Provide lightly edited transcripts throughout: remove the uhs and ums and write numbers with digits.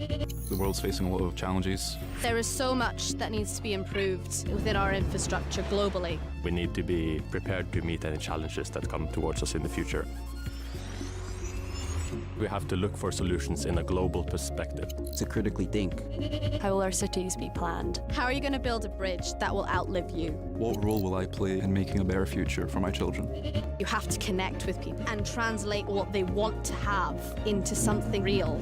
The world's facing a lot of challenges. There is so much that needs to be improved within our infrastructure globally. We need to be prepared to meet any challenges that come towards us in the future. We have to look for solutions in a global perspective. To critically think. How will our cities be planned? How are you going to build a bridge that will outlive you? What role will I play in making a better future for my children? You have to connect with people and translate what they want to have into something real.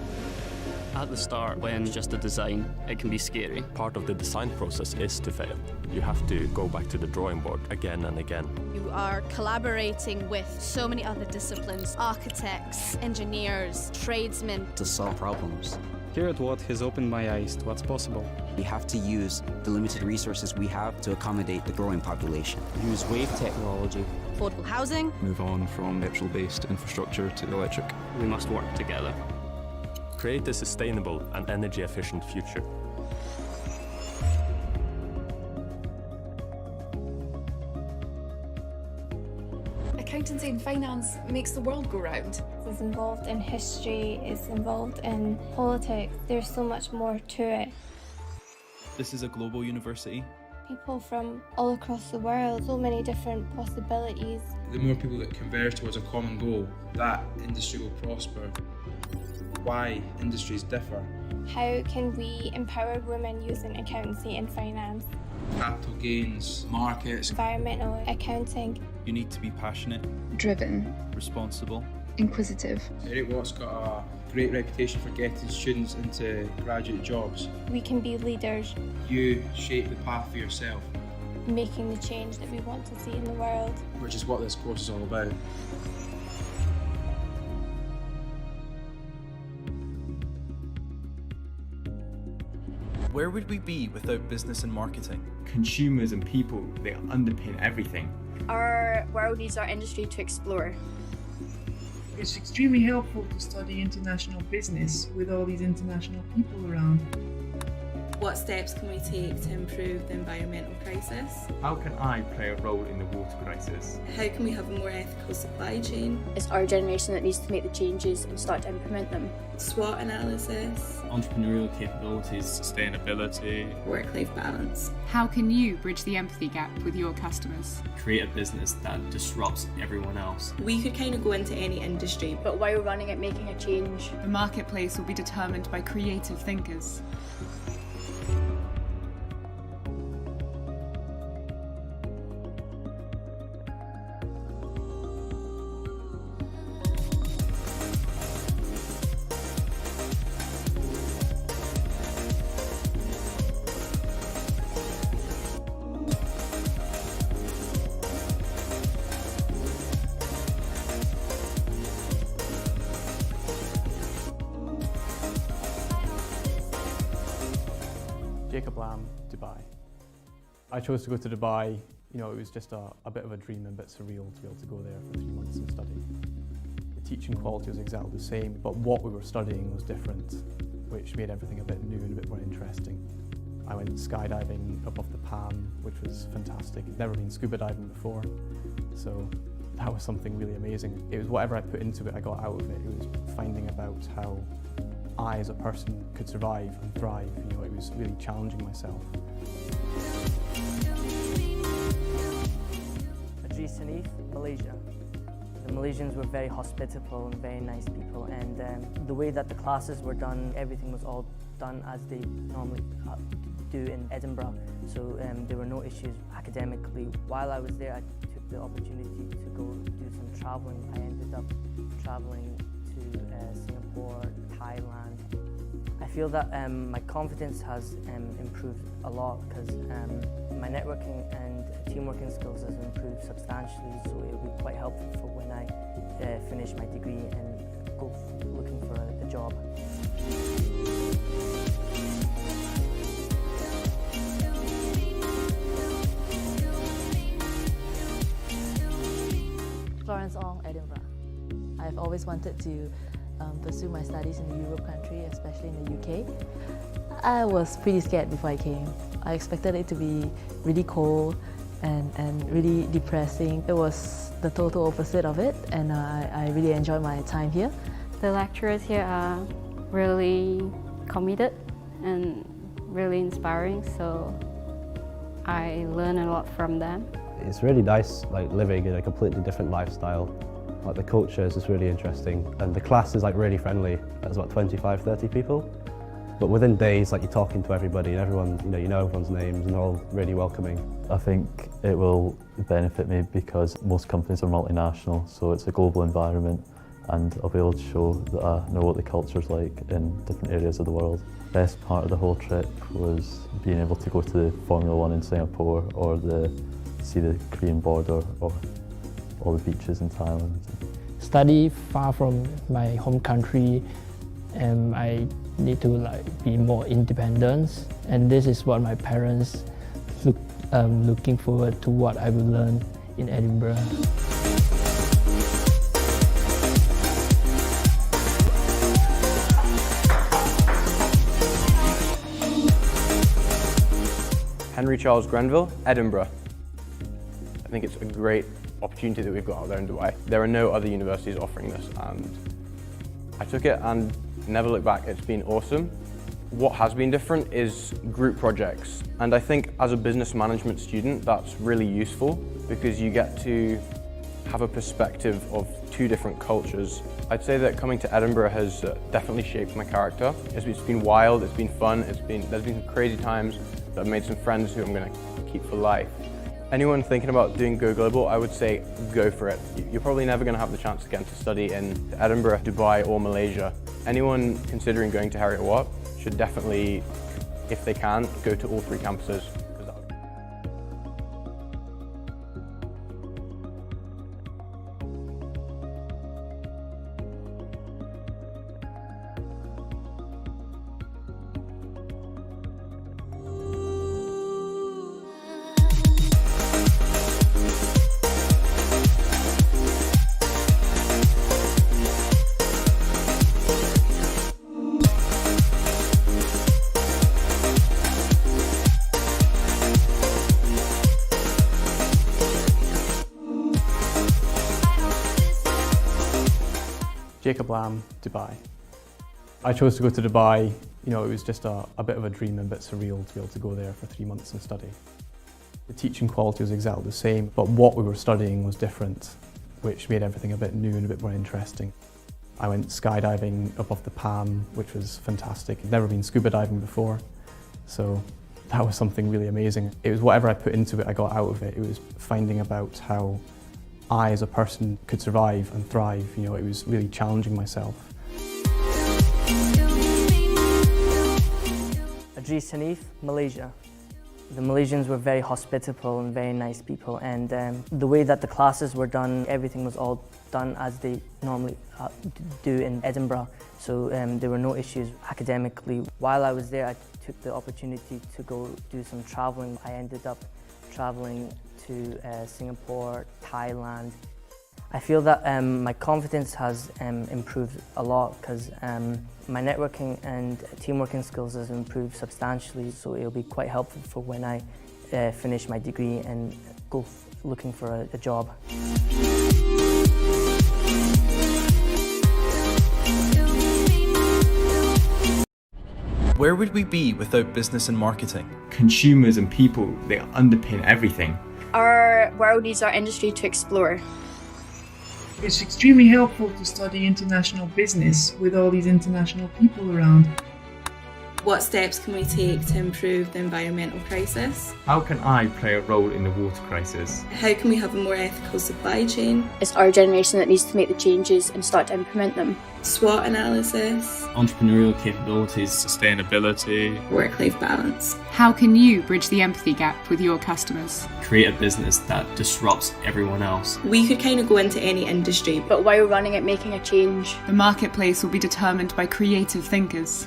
At the start, when it's just a design, it can be scary. Part of the design process is to fail. You have to go back to the drawing board again and again. You are collaborating with so many other disciplines, architects, engineers, tradesmen. To solve problems. Heriot-Watt has opened my eyes to what's possible. We have to use the limited resources we have to accommodate the growing population. Use wave technology. Affordable housing. Move on from petrol-based infrastructure to electric. We must work together. Create a sustainable and energy-efficient future. Accountancy and finance makes the world go round. It's involved in history, it's involved in politics. There's so much more to it. This is a global university. People from all across the world, so many different possibilities. The more people that converge towards a common goal, that industry will prosper. Why industries differ. How can we empower women using accountancy and finance? Capital gains, markets, environmental accounting. You need to be passionate, Driven, responsible, inquisitive. Heriot-Watt's got a great reputation for getting students into graduate jobs. We can be leaders. You shape the path for yourself. Making the change that we want to see in the world. Which is what this course is all about. Where would we be without business and marketing? Consumers and people, they underpin everything. Our world needs our industry to explore. It's extremely helpful to study international business with all these international people around. What steps can we take to improve the environmental crisis? How can I play a role in the water crisis? How can we have a more ethical supply chain? It's our generation that needs to make the changes and start to implement them. SWOT analysis. Entrepreneurial capabilities. Sustainability. Work-life balance. How can you bridge the empathy gap with your customers? Create a business that disrupts everyone else. We could kind of go into any industry. But while running it, making a change. The marketplace will be determined by creative thinkers. Dubai. I chose to go to Dubai, it was just a bit of a dream and a bit surreal to be able to go there for 3 months and study. The teaching quality was exactly the same, but what we were studying was different, which made everything a bit new and a bit more interesting. I went skydiving up off the Palm, which was fantastic. I'd never been scuba diving before, so that was something really amazing. It was whatever I put into it, I got out of it. It was finding about how I as a person could survive and thrive. It was really challenging myself. Sanif, Malaysia. The Malaysians were very hospitable and very nice people, and the way that the classes were done, everything was all done as they normally do in Edinburgh, so there were no issues academically. While I was there, I took the opportunity to go do some traveling. I ended up traveling to Singapore, Thailand. I feel that my confidence has improved a lot because my networking and teamworking skills has improved substantially, so it will be quite helpful for when I finish my degree and go looking for a job. Florence Ong, Edinburgh. I've always wanted to pursue my studies in a Europe country, especially in the UK. I was pretty scared before I came. I expected it to be really cold and really depressing. It was the total opposite of it, and I really enjoyed my time here. The lecturers here are really committed and really inspiring, so I learn a lot from them. It's really nice, like living in a completely different lifestyle. Like the culture is just really interesting, and the class is like really friendly. There's about 25, 30 people. But within days, like you're talking to everybody and everyone, you know everyone's names and they're all really welcoming. I think it will benefit me because most companies are multinational, so it's a global environment, and I'll be able to show that I know what the culture's like in different areas of the world. Best part of the whole trip was being able to go to the Formula 1 in Singapore, or see the Korean border, or all the beaches in Thailand. Study far from my home country, and I need to be more independent, and this is what my parents looking forward to what I will learn in Edinburgh. Henry Charles Grenville, Edinburgh. I think it's a great opportunity that we've got out there in Dubai. There are no other universities offering this, and I took it and never looked back. It's been awesome. What has been different is group projects, and I think as a business management student that's really useful because you get to have a perspective of two different cultures. I'd say that coming to Edinburgh has definitely shaped my character. It's been wild, it's been fun, there's been some crazy times, but I've made some friends who I'm going to keep for life. Anyone thinking about doing Go Global, I would say go for it. You're probably never going to have the chance again to study in Edinburgh, Dubai or Malaysia. Anyone considering going to Heriot-Watt should definitely, if they can, go to all three campuses. Jacob Lamb, Dubai. I chose to go to Dubai, it was just a bit of a dream and a bit surreal to be able to go there for 3 months and study. The teaching quality was exactly the same, but what we were studying was different, which made everything a bit new and a bit more interesting. I went skydiving above the Palm, which was fantastic. I'd never been scuba diving before, so that was something really amazing. It was whatever I put into it, I got out of it. It was finding about how I, as a person, could survive and thrive. It was really challenging myself. Adris Hanif, Malaysia. The Malaysians were very hospitable and very nice people, and the way that the classes were done, everything was all done as they normally do in Edinburgh, so there were no issues academically. While I was there, I took the opportunity to go do some traveling. I ended up traveling to Singapore, Thailand. I feel that my confidence has improved a lot because my networking and teamworking skills has improved substantially, so it'll be quite helpful for when I finish my degree and go looking for a job. Where would we be without business and marketing? Consumers and people, they underpin everything. Our world needs our industry to explore. It's extremely helpful to study international business with all these international people around. What steps can we take to improve the environmental crisis? How can I play a role in the water crisis? How can we have a more ethical supply chain? It's our generation that needs to make the changes and start to implement them. SWOT analysis, entrepreneurial capabilities, sustainability, work-life balance. How can you bridge the empathy gap with your customers? Create a business that disrupts everyone else. We could kind of go into any industry, but while running it, making a change. The marketplace will be determined by creative thinkers.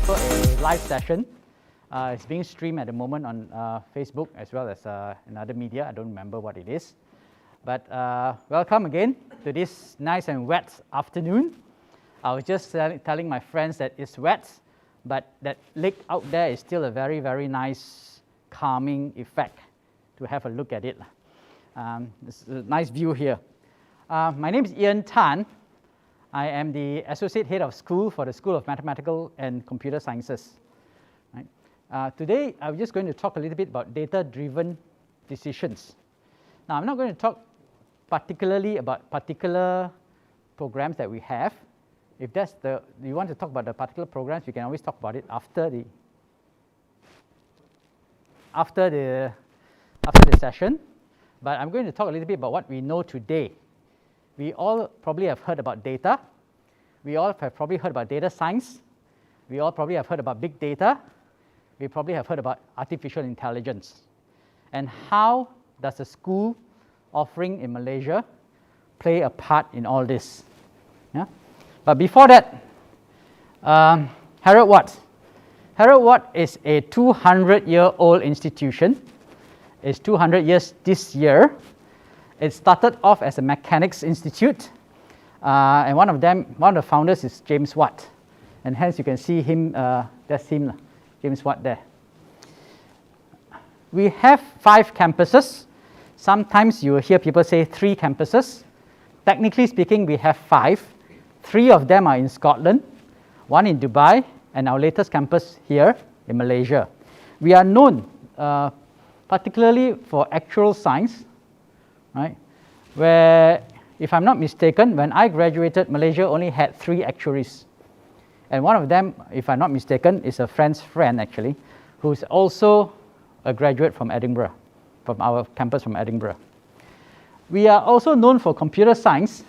A live session. It's being streamed at the moment on Facebook as well as another media. I don't remember what it is. But welcome again to this nice and wet afternoon. I was just telling my friends that it's wet, but that lake out there is still a very, very nice calming effect. to have a look at it. This is a nice view here. My name is Ian Tan. I am the Associate Head of School for the School of Mathematical and Computer Sciences. Right. Today, I'm just going to talk a little bit about data-driven decisions. Now, I'm not going to talk particularly about particular programs that we have. If you want to talk about the particular programs, we can always talk about it after the session. But I'm going to talk a little bit about what we know today. We all probably have heard about data. We all have probably heard about data science. We all probably have heard about big data. We probably have heard about artificial intelligence. And how does the school offering in Malaysia play a part in all this? Yeah? But before that, Heriot-Watt. Heriot-Watt is a 200-year-old institution. It's 200 years this year. It started off as a mechanics institute, and one of the founders is James Watt, and hence you can see him. That's him, James Watt there. We have 5 campuses. Sometimes you will hear people say 3 campuses. Technically speaking, we have 5. 3 of them are in Scotland, 1 in Dubai, and our latest campus here in Malaysia. We are known particularly for actual science. Right, where, if I'm not mistaken, when I graduated, Malaysia only had 3 actuaries. And one of them, if I'm not mistaken, is a friend's friend actually, who's also a graduate from Edinburgh, from our campus from Edinburgh. We are also known for computer science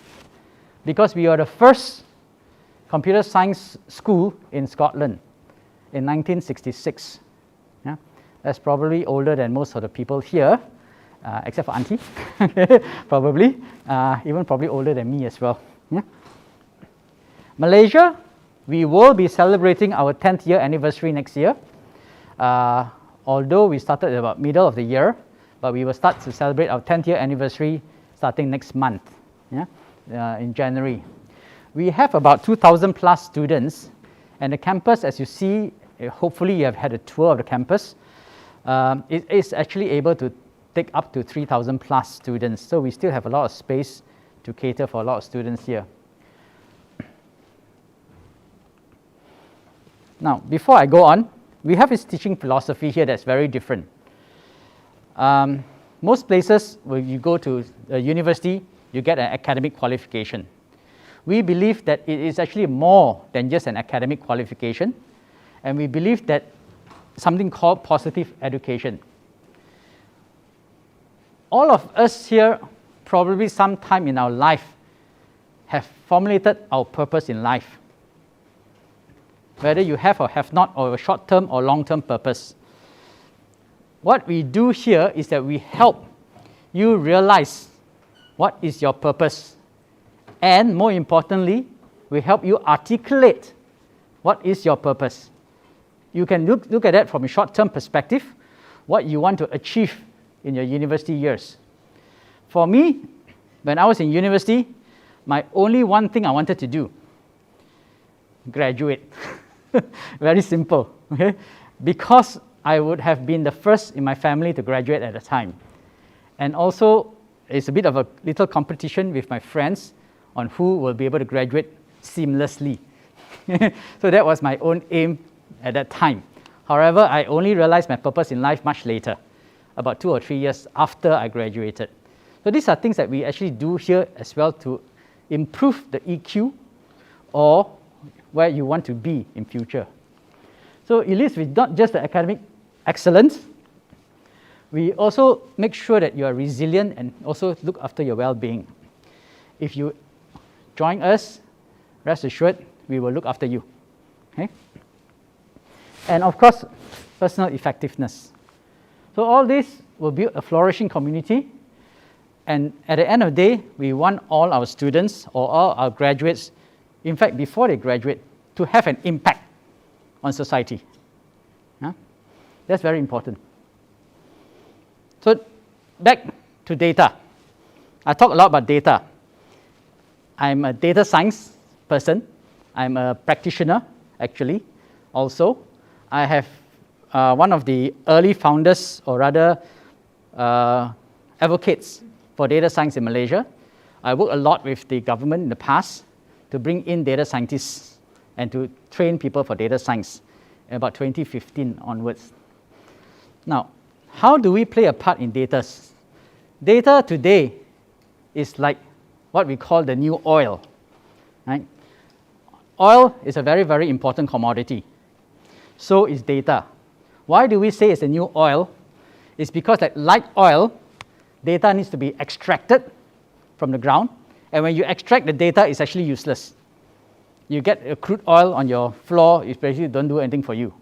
because we are the first computer science school in Scotland in 1966. Yeah? That's probably older than most of the people here. Except for Auntie, probably, even probably older than me as well. Yeah? Malaysia, we will be celebrating our 10th year anniversary next year. Although we started about middle of the year, but we will start to celebrate our 10th year anniversary starting next month, yeah? In January. We have about 2,000 plus students, and the campus, as you see, hopefully you have had a tour of the campus, it is actually able to take up to 3,000 plus students. So we still have a lot of space to cater for a lot of students here. Now, before I go on, we have this teaching philosophy here that's very different. Most places where you go to a university, you get an academic qualification. We believe that it is actually more than just an academic qualification, and we believe that something called positive education. All of us here, probably sometime in our life, have formulated our purpose in life. Whether you have or have not, or a short-term or long-term purpose. What we do here is that we help you realize what is your purpose. And more importantly, we help you articulate what is your purpose. You can look at that from a short-term perspective, what you want to achieve in your university years. For me, when I was in university, my only one thing I wanted to do, graduate. Very simple, okay? Because I would have been the first in my family to graduate at the time. And also, it's a bit of a little competition with my friends on who will be able to graduate seamlessly. So that was my own aim at that time. However, I only realized my purpose in life much later, about 2 or 3 years after I graduated. So these are things that we actually do here as well to improve the EQ or where you want to be in future. So it leads with not just the academic excellence, we also make sure that you are resilient and also look after your well-being. If you join us, rest assured, we will look after you. Okay? And of course, personal effectiveness. So all this will build a flourishing community, and at the end of the day, we want all our students or all our graduates, in fact, before they graduate, to have an impact on society. Yeah? That's very important. So back to data. I talk a lot about data. I'm a data science person. I'm a practitioner, actually, also. I have one of the early founders, or rather advocates for data science in Malaysia. I worked a lot with the government in the past to bring in data scientists and to train people for data science about 2015 onwards. Now, how do we play a part in data? Data today is like what we call the new oil. Right? Oil is a very, very important commodity. So is data. Why do we say it's a new oil? It's because like oil, data needs to be extracted from the ground. And when you extract the data, it's actually useless. You get a crude oil on your floor, it basically don't do anything for you.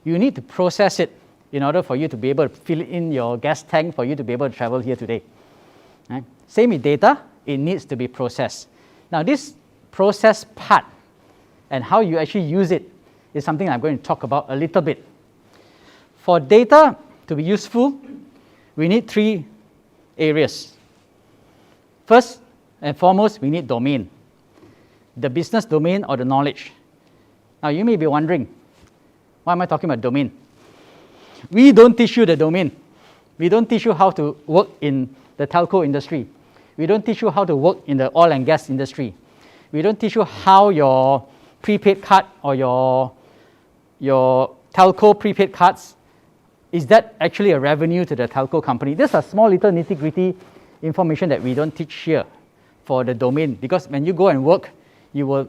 You need to process it in order for you to be able to fill it in your gas tank for you to be able to travel here today. Right? Same with data, it needs to be processed. Now this process part and how you actually use it is something I'm going to talk about a little bit. For data to be useful, we need three areas. First and foremost, we need domain. The business domain or the knowledge. Now you may be wondering, why am I talking about domain? We don't teach you the domain. We don't teach you how to work in the telco industry. We don't teach you how to work in the oil and gas industry. We don't teach you how your prepaid card or your telco prepaid cards, is that actually a revenue to the telco company? These are small little nitty-gritty information that we don't teach here for the domain, because when you go and work, you will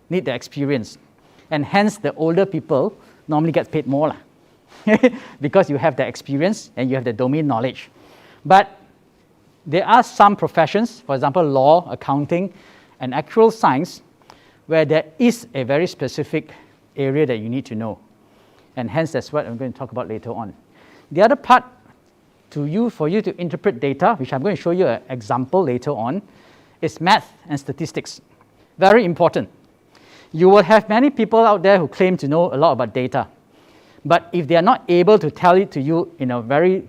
need the experience. And hence the older people normally get paid more because you have the experience and you have the domain knowledge. But there are some professions, for example, law, accounting, and actual science, where there is a very specific area that you need to know. And hence that's what I'm going to talk about later on. The other part for you to interpret data, which I'm going to show you an example later on, is math and statistics. Very important. You will have many people out there who claim to know a lot about data. But if they are not able to tell it to you in a very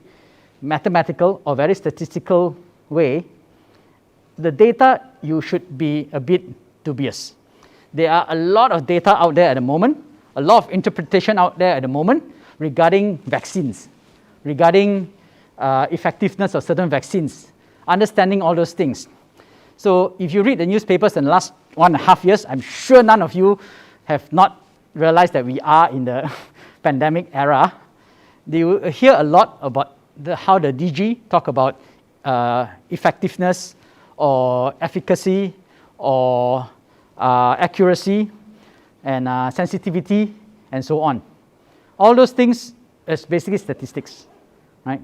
mathematical or very statistical way, the data, you should be a bit dubious. There are a lot of data out there at the moment, a lot of interpretation out there at the moment regarding vaccines, regarding effectiveness of certain vaccines, understanding all those things. So if you read the newspapers in the last 1.5 years, I'm sure none of you have not realized that we are in the pandemic era. You will hear a lot about how the DG talk about effectiveness or efficacy or accuracy and sensitivity and so on. All those things is basically statistics, right?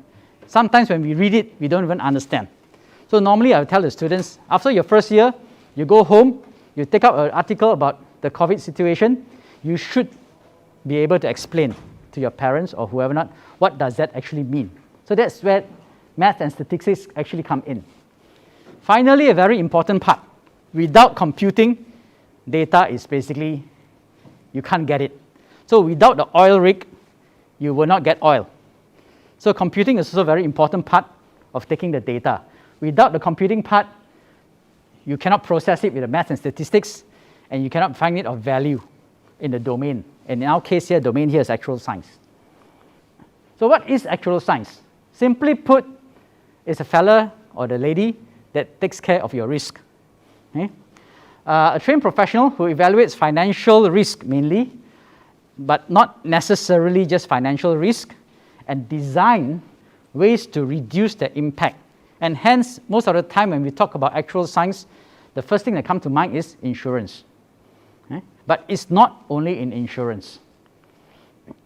Sometimes when we read it, we don't even understand. So normally I would tell the students, after your first year, you go home, you take up an article about the COVID situation, you should be able to explain to your parents or whoever not, what does that actually mean? So that's where math and statistics actually come in. Finally, a very important part. Without computing, data is basically, you can't get it. So without the oil rig, you will not get oil. So computing is also a very important part of taking the data. Without the computing part, you cannot process it with the math and statistics, and you cannot find it of value in the domain. And in our case here, domain here is actual science. So what is actual science? Simply put, it's a fella or the lady that takes care of your risk. Okay? A trained professional who evaluates financial risk mainly, but not necessarily just financial risk, and design ways to reduce the impact. And hence, most of the time when we talk about actual science, the first thing that comes to mind is insurance. Okay? But it's not only in insurance.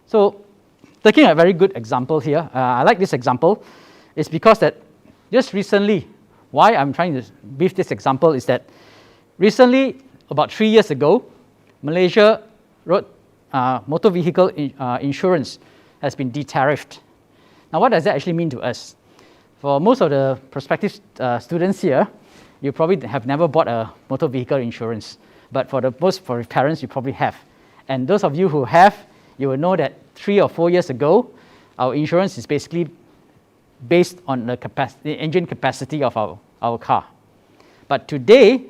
So, taking a very good example here, I like this example, is because that just recently, why I'm trying to beef this example is that recently, about 3 years ago, Malaysia wrote motor vehicle insurance has been de-tariffed. Now, what does that actually mean to us? For most of the prospective students here, you probably have never bought a motor vehicle insurance. But for your parents, you probably have. And those of you who have, you will know that 3 or 4 years ago, our insurance is basically based on the engine capacity of our car. But today,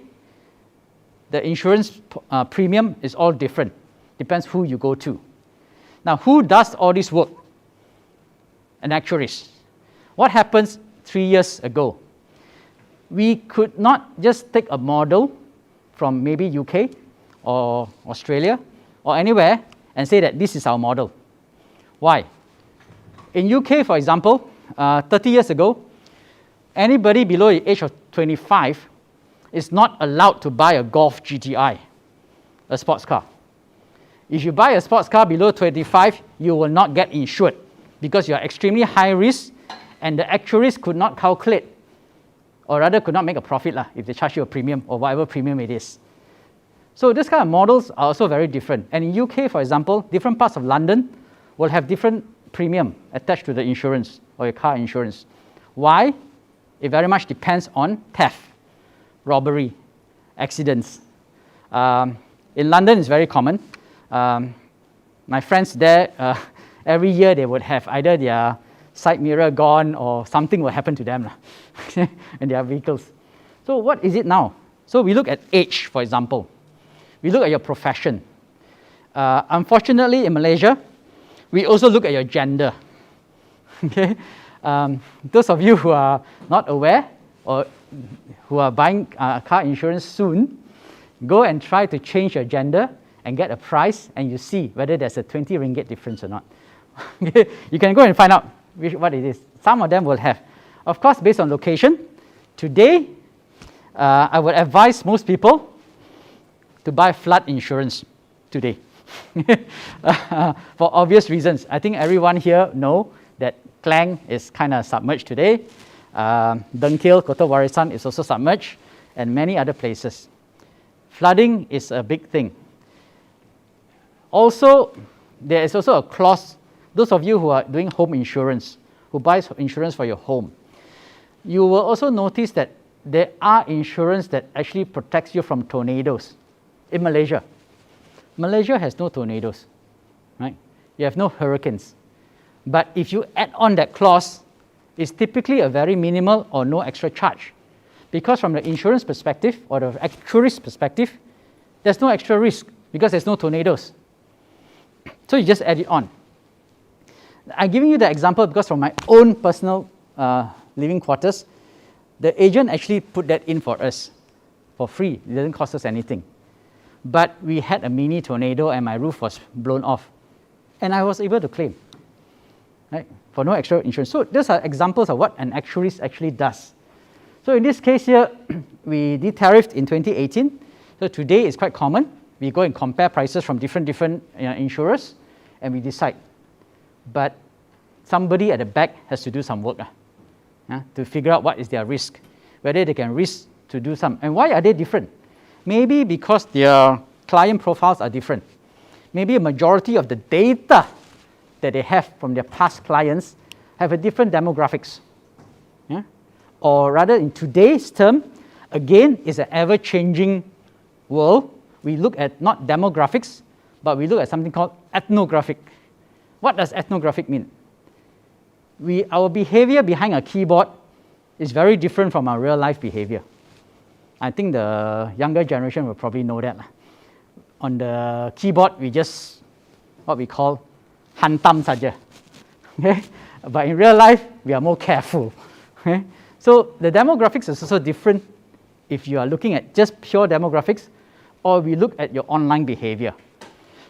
the insurance premium is all different. Depends who you go to. Now, who does all this work? An actuary. What happens 3 years ago? We could not just take a model from maybe UK or Australia or anywhere and say that this is our model. Why? In UK, for example, 30 years ago, anybody below the age of 25 is not allowed to buy a Golf GTI, a sports car. If you buy a sports car below 25, you will not get insured because you are extremely high risk and the actuaries could not calculate, or rather could not make a profit if they charge you a premium or whatever premium it is. So this kind of models are also very different. And in UK, for example, different parts of London will have different premium attached to the insurance or your car insurance. Why? It very much depends on theft, robbery, accidents. In London, it's very common. My friends there, every year they would have either their side mirror gone or something will happen to them in their vehicles. So what is it now? So we look at age, for example. We look at your profession. Unfortunately, in Malaysia, we also look at your gender. Okay? Those of you who are not aware or who are buying car insurance soon, go and try to change your gender and get a price, and you see whether there's a 20 ringgit difference or not. You can go and find out what it is. Some of them will have. Of course, based on location, today, I would advise most people to buy flood insurance today. For obvious reasons. I think everyone here know that Klang is kind of submerged today. Dengkil, Kota Warisan is also submerged, and many other places. Flooding is a big thing. Also, there is also a clause, those of you who are doing home insurance, who buy insurance for your home, you will also notice that there are insurance that actually protects you from tornadoes in Malaysia. Malaysia has no tornadoes, right? You have no hurricanes. But if you add on that clause, it's typically a very minimal or no extra charge. Because from the insurance perspective or the actuary's perspective, there's no extra risk because there's no tornadoes. So you just add it on. I'm giving you the example because from my own personal living quarters, the agent actually put that in for us for free. It doesn't cost us anything. But we had a mini tornado and my roof was blown off. And I was able to claim, right, for no extra insurance. So these are examples of what an actuary actually does. So in this case here, we de-tariffed in 2018. So today it's quite common. We go and compare prices from different insurers and we decide. But somebody at the back has to do some work to figure out what is their risk, whether they can risk to do some. And why are they different? Maybe because their client profiles are different. Maybe a majority of the data that they have from their past clients have a different demographics. Yeah? Or rather, in today's term, again, it's an ever-changing world. We look at not demographics, but we look at something called ethnographic. What does ethnographic mean? Our behavior behind a keyboard is very different from our real-life behavior. I think the younger generation will probably know that. On the keyboard, we just, what we call, hantam saja. Okay? But in real life, we are more careful. Okay? So the demographics is also different if you are looking at just pure demographics, or we look at your online behavior.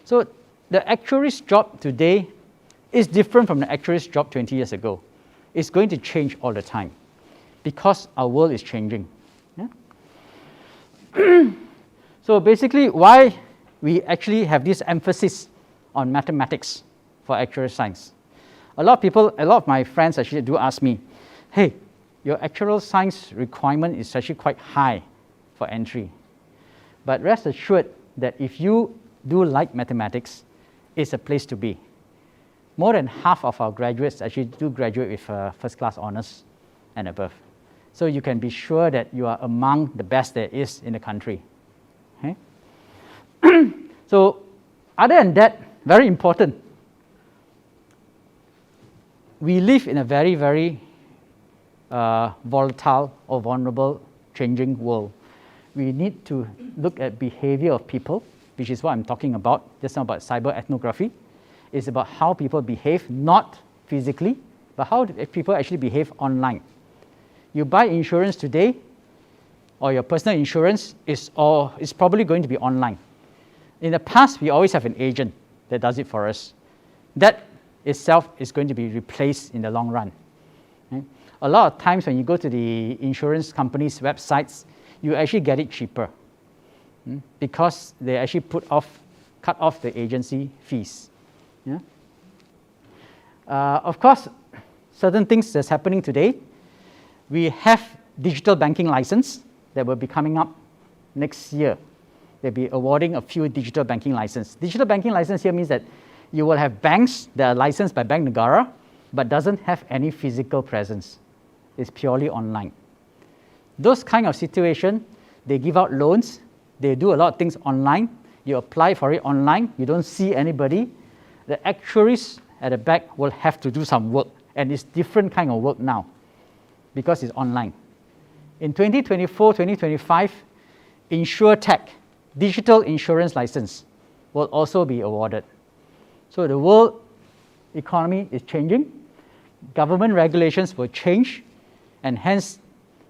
So the actuary's job today is different from the actuary's job 20 years ago. It's going to change all the time because our world is changing. Yeah? So basically, why we actually have this emphasis on mathematics for actuarial science. A lot of my friends actually do ask me, hey, your actuarial science requirement is actually quite high for entry. But rest assured that if you do like mathematics, it's a place to be. More than half of our graduates actually do graduate with first-class honors and above. So you can be sure that you are among the best there is in the country. Okay? So other than that, very important, we live in a very, very volatile or vulnerable, changing world. We need to look at behavior of people, which is what I'm talking about just now about cyber ethnography. It's about how people behave, not physically, but how do people actually behave online? You buy insurance today, or your personal insurance is probably going to be online. In the past, we always have an agent that does it for us. That itself is going to be replaced in the long run. Okay? A lot of times when you go to the insurance companies' websites, you actually get it cheaper because they actually cut off the agency fees. Yeah? Of course, certain things that's happening today, we have digital banking license that will be coming up next year. They'll be awarding a few digital banking license. Digital banking license here means that you will have banks that are licensed by Bank Negara, but doesn't have any physical presence. It's purely online. Those kind of situation, they give out loans, they do a lot of things online, you apply for it online, you don't see anybody. The actuaries at the back will have to do some work, and it's different kind of work now because it's online. In 2024, 2025, InsurTech, digital insurance license, will also be awarded. So the world economy is changing, government regulations will change, and hence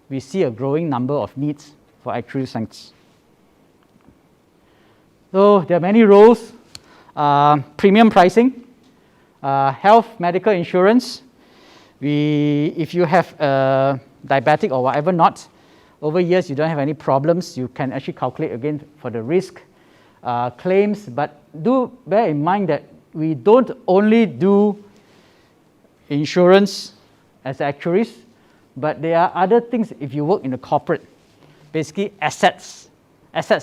we see a growing number of needs for actuarial science. So there are many roles, premium pricing, health, medical insurance. If you have diabetic or whatever not, over years you don't have any problems, you can actually calculate again for the risk, claims, but do bear in mind that we don't only do insurance as actuaries, but there are other things if you work in a corporate, basically assets,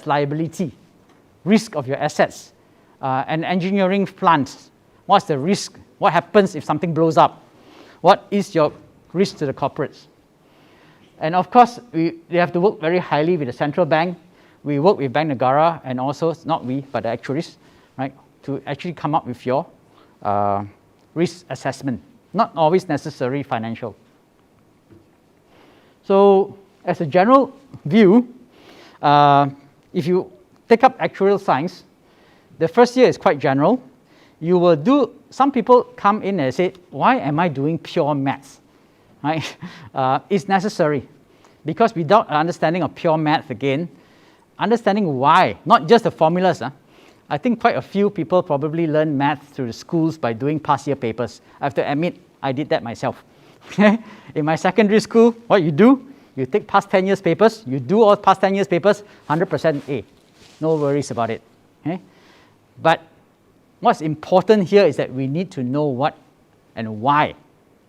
liability, risk of your assets, and engineering plants. What's the risk? What happens if something blows up? What is your risk to the corporates? And of course, they have to work very highly with the central bank. We work with Bank Negara, and also, not we, but the actuaries, right, to actually come up with your risk assessment, not always necessarily financial. So as a general view, if you take up actuarial science, the first year is quite general. You will do, some people come in and say, why am I doing pure maths? Right? It's necessary because without an understanding of pure math again, understanding why, not just the formulas. I think quite a few people probably learn math through the schools by doing past year papers. I have to admit, I did that myself. In my secondary school, what you do, you take past 10 years papers, you do all past 10 years papers, 100% A. No worries about it. Okay? But what's important here is that we need to know what and why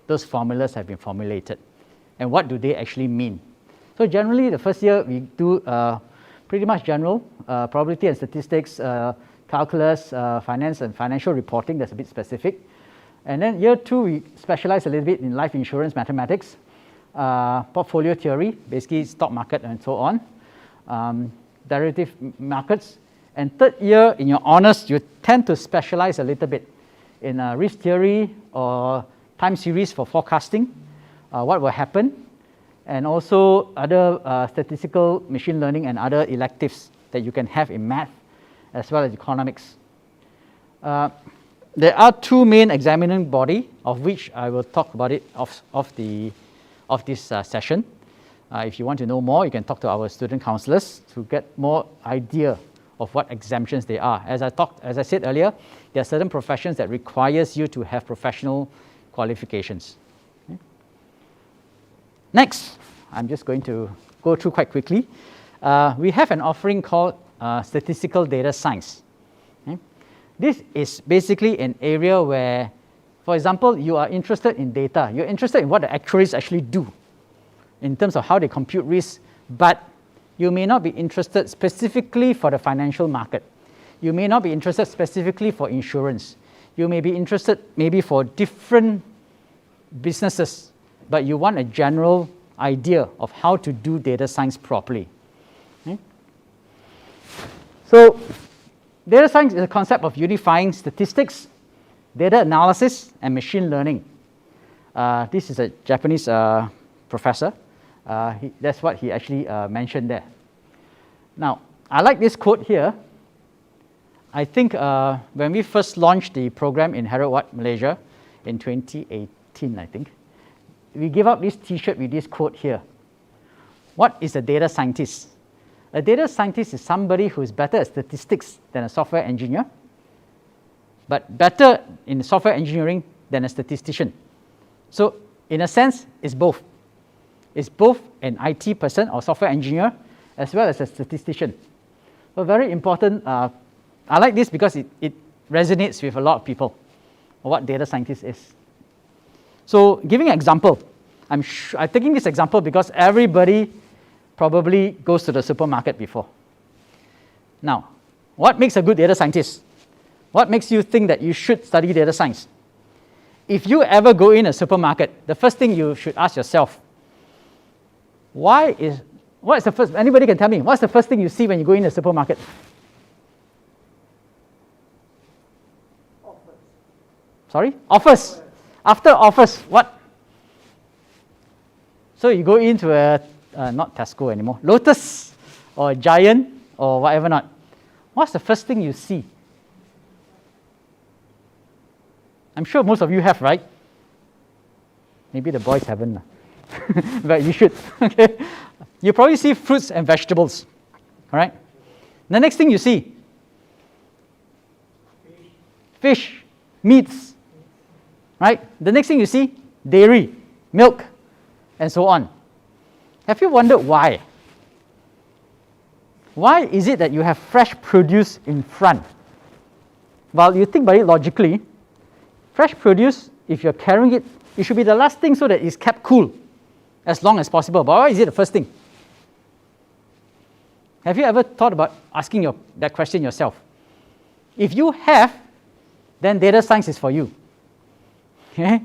those formulas have been formulated and what do they actually mean. So generally, the first year we do pretty much general, probability and statistics, calculus, finance and financial reporting, that's a bit specific. And then year 2, we specialize a little bit in life insurance mathematics, portfolio theory, basically stock market and so on, derivative markets. And third year, in your honors, you tend to specialize a little bit in risk theory or time series for forecasting, what will happen, and also other statistical machine learning and other electives that you can have in math as well as economics. There are 2 main examining body, of which I will talk about it of this session. If you want to know more, you can talk to our student counselors to get more idea of what exemptions they are. As I said earlier, there are certain professions that requires you to have professional qualifications. Okay. Next, I'm just going to go through quite quickly. We have an offering called statistical data science. Okay. This is basically an area where, for example, you are interested in data. You're interested in what the actuaries actually do in terms of how they compute risk, but you may not be interested specifically for the financial market. You may not be interested specifically for insurance. You may be interested maybe for different businesses, but you want a general idea of how to do data science properly. Okay? So data science is a concept of unifying statistics, data analysis, and machine learning. This is a Japanese professor. That's what he actually mentioned there. Now, I like this quote here. I think when we first launched the program in Heriot-Watt, Malaysia in 2018, 2013, I think. We gave out this T-shirt with this quote here. What is a data scientist? A data scientist is somebody who is better at statistics than a software engineer, but better in software engineering than a statistician. So in a sense, it's both. It's both an IT person or software engineer as well as a statistician. So very important. I like this because it resonates with a lot of people, what data scientist is. So giving an example, I'm taking this example because everybody probably goes to the supermarket before. Now, what makes a good data scientist? What makes you think that you should study data science? If you ever go in a supermarket, the first thing you should ask yourself, what is the first, anybody can tell me, what's the first thing you see when you go in a supermarket? Sorry? Offers. After offers, what? So you go into not Tesco anymore, Lotus or Giant or whatever not. What's the first thing you see? I'm sure most of you have, right? Maybe the boys haven't, but you should. Okay, you probably see fruits and vegetables. All right. The next thing you see, fish, meats. Right. The next thing you see, dairy, milk, and so on. Have you wondered why? Why is it that you have fresh produce in front? Well, you think about it logically. Fresh produce, if you're carrying it, it should be the last thing so that it's kept cool as long as possible. But why is it the first thing? Have you ever thought about asking that question yourself? If you have, then data science is for you. Okay?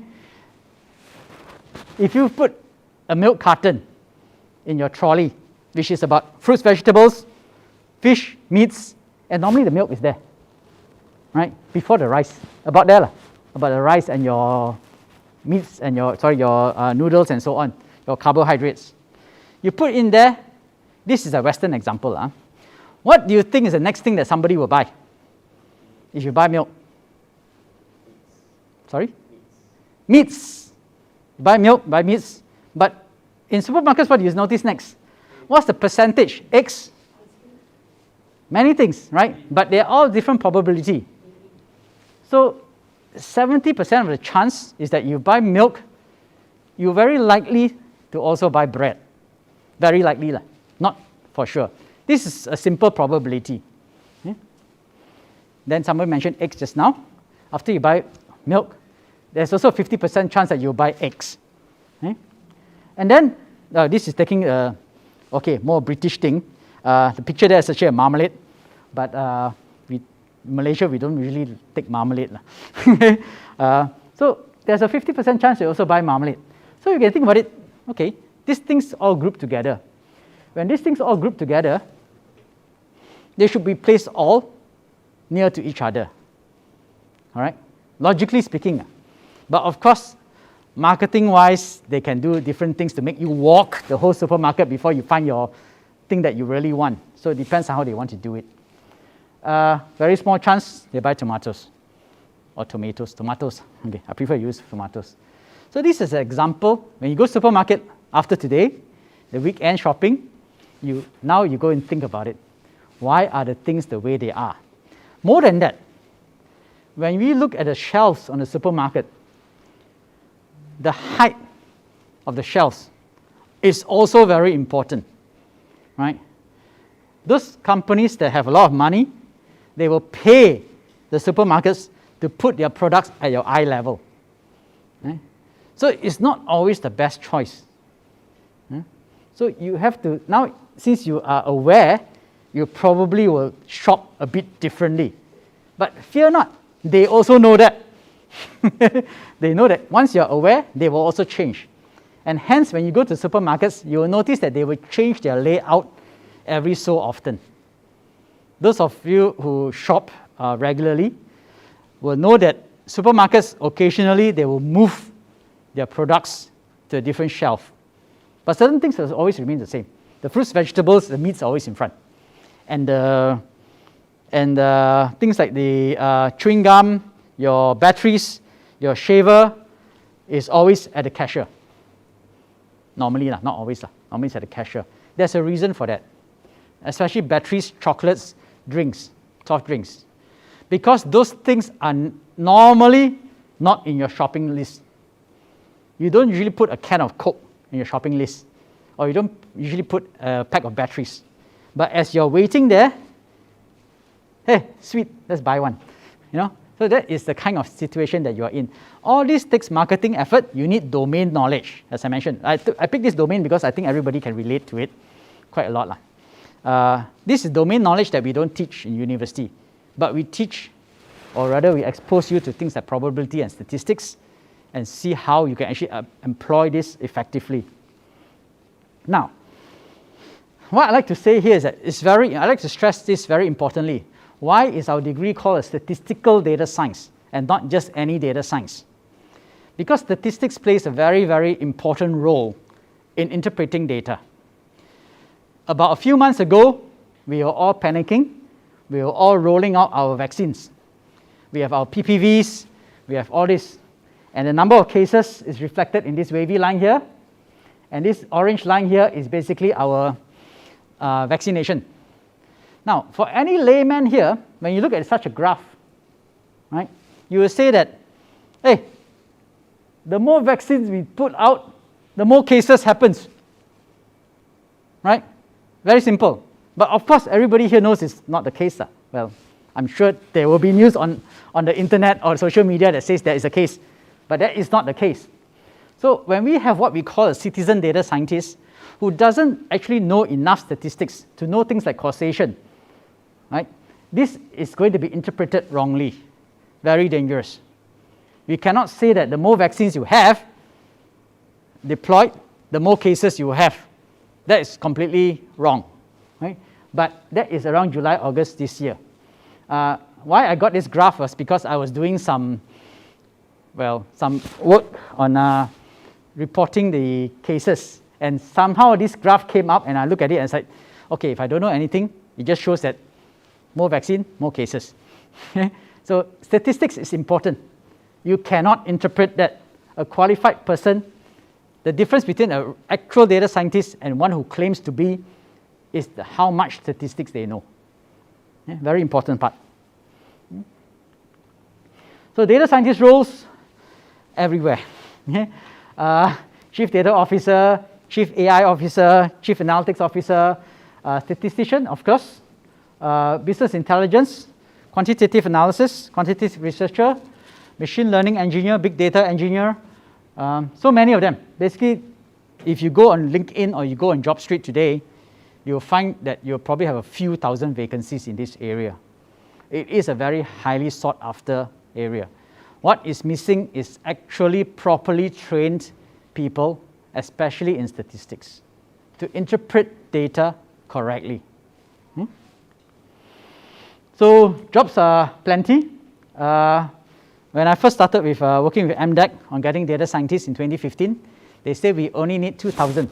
If you put a milk carton in your trolley, which is about fruits, vegetables, fish, meats, and normally the milk is there, right? Before the rice, about there, about the rice and your meats and your noodles and so on, your carbohydrates. You put in there, this is a Western example. What do you think is the next thing that somebody will buy if you buy milk? Sorry? Meats. Buy milk, buy meats. But in supermarkets, what do you notice next? What's the percentage? Eggs? Many things, right? But they're all different probability. So 70% of the chance is that you buy milk, you're very likely to also buy bread. Very likely, not for sure. This is a simple probability. Okay? Then somebody mentioned eggs just now. After you buy milk, there's also a 50% chance that you'll buy eggs. Okay? And then, this is taking more British thing. The picture there is actually a marmalade, but Malaysia, we don't usually take marmalade. So there's a 50% chance you also buy marmalade. So you can think about it, okay, these things all group together. When these things all group together, they should be placed all near to each other. All right, logically speaking. But of course, marketing-wise, they can do different things to make you walk the whole supermarket before you find your thing that you really want. So it depends on how they want to do it. Very small chance they buy tomatoes or tomatoes. Okay, I prefer to use tomatoes. So this is an example. When you go to the supermarket after today, the weekend shopping, now you go and think about it. Why are the things the way they are? More than that, when we look at the shelves on the supermarket, the height of the shelves is also very important, right? Those companies that have a lot of money, they will pay the supermarkets to put their products at your eye level. Right? So it's not always the best choice. So you have to, now since you are aware, you probably will shop a bit differently. But fear not, they also know that. They know that once you're aware, they will also change. And hence, when you go to supermarkets, you will notice that they will change their layout every so often. Those of you who shop regularly will know that supermarkets, occasionally, they will move their products to a different shelf. But certain things will always remain the same. The fruits, vegetables, the meats are always in front. And things like the chewing gum, your batteries, your shaver, is always at the cashier. Normally, not always, normally it's at the cashier. There's a reason for that, especially batteries, chocolates, drinks, soft drinks. Because those things are normally not in your shopping list. You don't usually put a can of Coke in your shopping list, or you don't usually put a pack of batteries. But as you're waiting there, hey, sweet, let's buy one. You know, so that is the kind of situation that you are in. All this takes marketing effort. You need domain knowledge, as I mentioned. I picked this domain because I think everybody can relate to it quite a lot. This is domain knowledge that we don't teach in university, but we teach, or rather we expose you to things like probability and statistics and see how you can actually employ this effectively. Now, what I like to say here is that I like to stress this very importantly. Why is our degree called a statistical data science and not just any data science? Because statistics plays a very, very important role in interpreting data. About a few months ago, we were all panicking. We were all rolling out our vaccines. We have our PPVs, we have all this. And the number of cases is reflected in this wavy line here. And this orange line here is basically our vaccination. Now, for any layman here, when you look at such a graph, right, you will say that, hey, the more vaccines we put out, the more cases happens, right? Very simple. But of course, everybody here knows it's not the case. Well, I'm sure there will be news on the internet or social media that says that is the case, but that is not the case. So when we have what we call a citizen data scientist who doesn't actually know enough statistics to know things like causation, right, this is going to be interpreted wrongly, very dangerous. We cannot say that the more vaccines you have deployed, the more cases you have. That is completely wrong, right? But that is around July, August this year. Why I got this graph was because I was doing some work on reporting the cases, and somehow this graph came up, and I look at it and said, okay, if I don't know anything, it just shows that more vaccine, more cases. So statistics is important. You cannot interpret that. A qualified person, the difference between an actual data scientist and one who claims to be is how much statistics they know. Very important part. So data scientist roles everywhere. Chief data officer, chief AI officer, chief analytics officer, statistician, of course, business intelligence, quantitative analysis, quantitative researcher, machine learning engineer, big data engineer, so many of them. Basically, if you go on LinkedIn or you go on JobStreet today, you'll find that you'll probably have a few thousand vacancies in this area. It is a very highly sought after area. What is missing is actually properly trained people, especially in statistics, to interpret data correctly. So jobs are plenty. When I first started with working with MDEC on getting data scientists in 2015, they said we only need 2,000.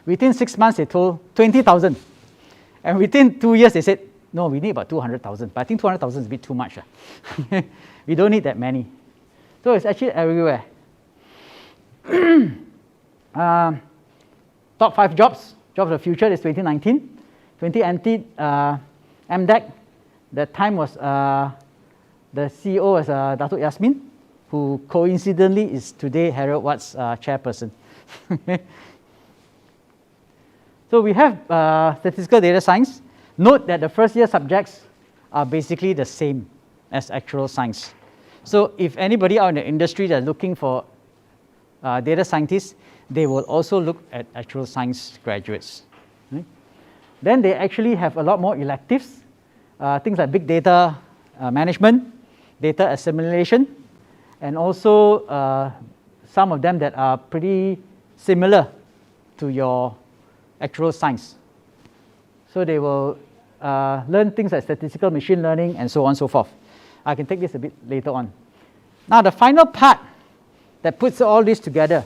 Within 6 months, they told 20,000. And within 2 years, they said, no, we need about 200,000. But I think 200,000 is a bit too much. We don't need that many. So it's actually everywhere. Top 5 jobs of the future is 2019. 2018, MDEC, that time was, the CEO was Datuk Yasmin, who coincidentally is today Heriot-Watt's chairperson. So we have statistical data science. Note that the first year subjects are basically the same as actual science. So if anybody out in the industry that is looking for data scientists, they will also look at actual science graduates. Right? Then they actually have a lot more electives, things like big data management, data assimilation, and also some of them that are pretty similar to your actual science. So they will learn things like statistical machine learning and so on and so forth. I can take this a bit later on. Now the final part that puts all this together,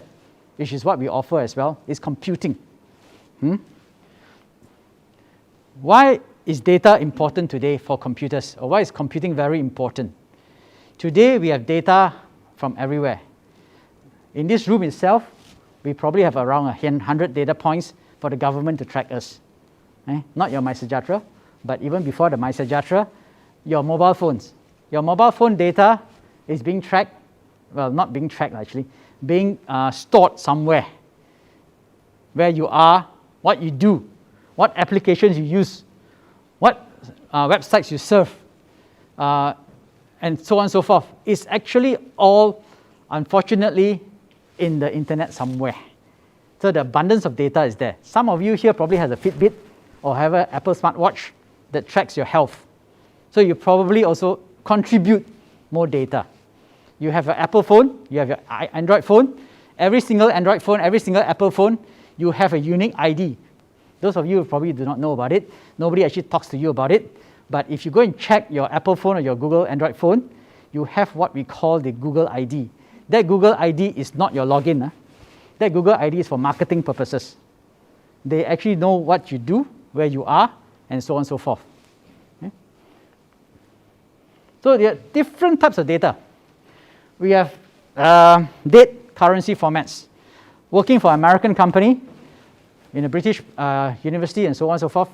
which is what we offer as well, is computing. Why is data important today for computers? Or why is computing very important? Today we have data from everywhere. In this room itself, we probably have around 100 data points for the government to track us. Not your MySejahtera, but even before the MySejahtera, your mobile phones. Your mobile phone data is being tracked, well, not being tracked actually, being stored somewhere. Where you are, what you do, what applications you use, what websites you surf, and so on and so forth. It's actually all, unfortunately, in the internet somewhere. So the abundance of data is there. Some of you here probably has a Fitbit or have an Apple smartwatch that tracks your health. So you probably also contribute more data. You have an Apple phone, you have your Android phone. Every single Android phone, every single Apple phone, you have a unique ID. Those of you who probably do not know about it, nobody actually talks to you about it. But if you go and check your Apple phone or your Google Android phone, you have what we call the Google ID. That Google ID is not your login. That Google ID is for marketing purposes. They actually know what you do, where you are, and so on and so forth. Okay? So there are different types of data. We have date currency formats. Working for an American company in a British university and so on and so forth,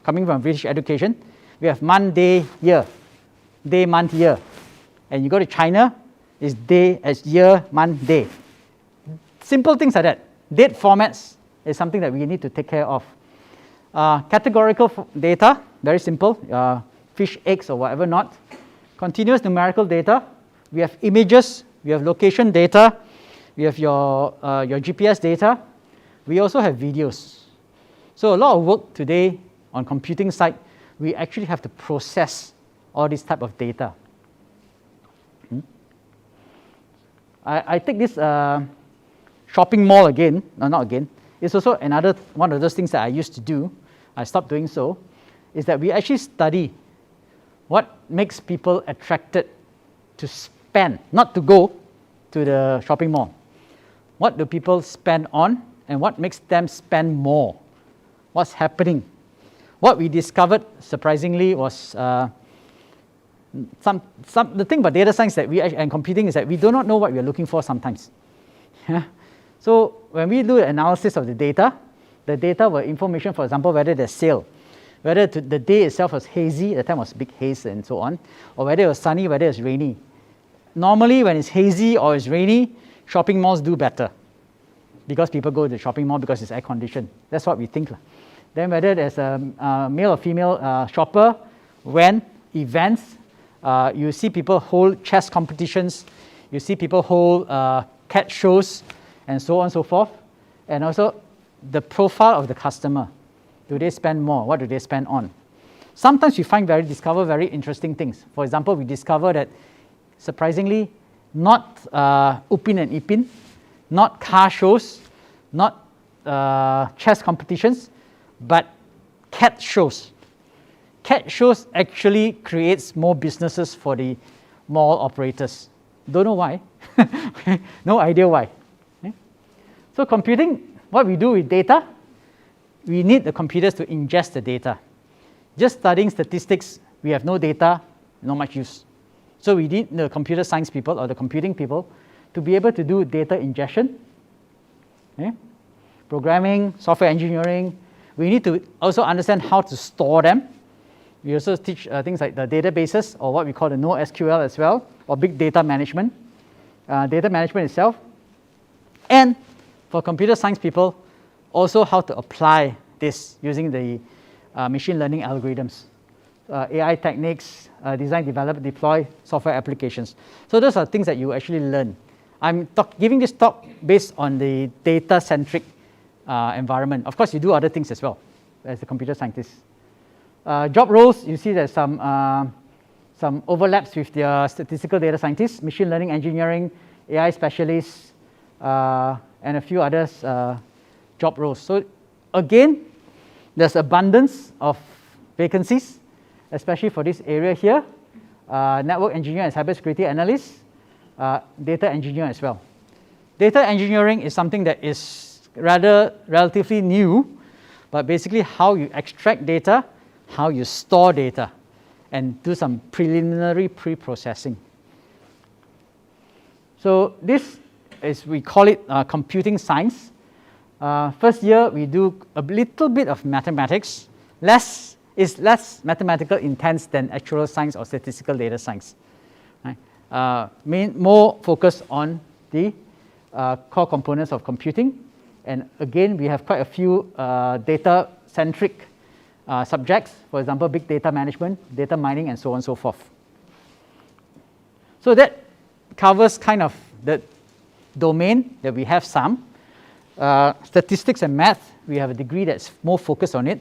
coming from British education, we have month, day, year. Day, month, year. And you go to China, it's day as year, month, day. Simple things like that. Date formats is something that we need to take care of. Categorical data, very simple, fish, eggs, or whatever not. Continuous numerical data, we have images, we have location data, we have your GPS data. We also have videos. So a lot of work today on computing side, we actually have to process all this type of data. I take this shopping mall again, no, not again. It's also another one of those things that I used to do. I stopped doing so. Is that we actually study what makes people attracted to spend, not to go to the shopping mall. What do people spend on, and what makes them spend more? What's happening? What we discovered, surprisingly, was the thing about data science that and computing is that we do not know what we are looking for sometimes. So when we do an analysis of the data were information, for example, whether there's sale, whether the day itself was hazy, the time was big haze and so on, or whether it was sunny, whether it's rainy. Normally, when it's hazy or it's rainy, shopping malls do better because people go to the shopping mall because it's air conditioned. That's what we think. Then whether there's a male or female shopper, when events, you see people hold chess competitions, you see people hold cat shows, and so on and so forth. And also the profile of the customer. Do they spend more? What do they spend on? Sometimes we discover very interesting things. For example, we discover that, surprisingly, not Upin and Ipin, not car shows, not chess competitions, but cat shows. Cat shows actually creates more businesses for the mall operators. Don't know why. No idea why. Okay? So computing, what we do with data, we need the computers to ingest the data. Just studying statistics, we have no data, not much use. So we need the computer science people or the computing people to be able to do data ingestion, okay? Programming, software engineering. We need to also understand how to store them. We also teach things like the databases, or what we call the NoSQL as well, or big data management, data management itself. And for computer science people, also how to apply this using the machine learning algorithms, AI techniques, design, develop, deploy software applications. So those are things that you actually learn. I'm giving this talk based on the data-centric environment. Of course, you do other things as well as a computer scientist. Job roles, you see there's some overlaps with the statistical data scientists, machine learning engineering, AI specialists, and a few others job roles. So again, there's abundance of vacancies, especially for this area here. Network engineer and cybersecurity analyst, data engineer as well. Data engineering is something that is relatively new, but basically how you extract data, how you store data, and do some preliminary pre-processing. So this is we call it computing science. First year we do a little bit of mathematics. It's less mathematical intense than actuarial science or statistical data science. Right? More focus on the core components of computing. And again, we have quite a few data-centric subjects, for example, big data management, data mining, and so on and so forth. So that covers kind of the domain that we have some. Statistics and math, we have a degree that's more focused on it,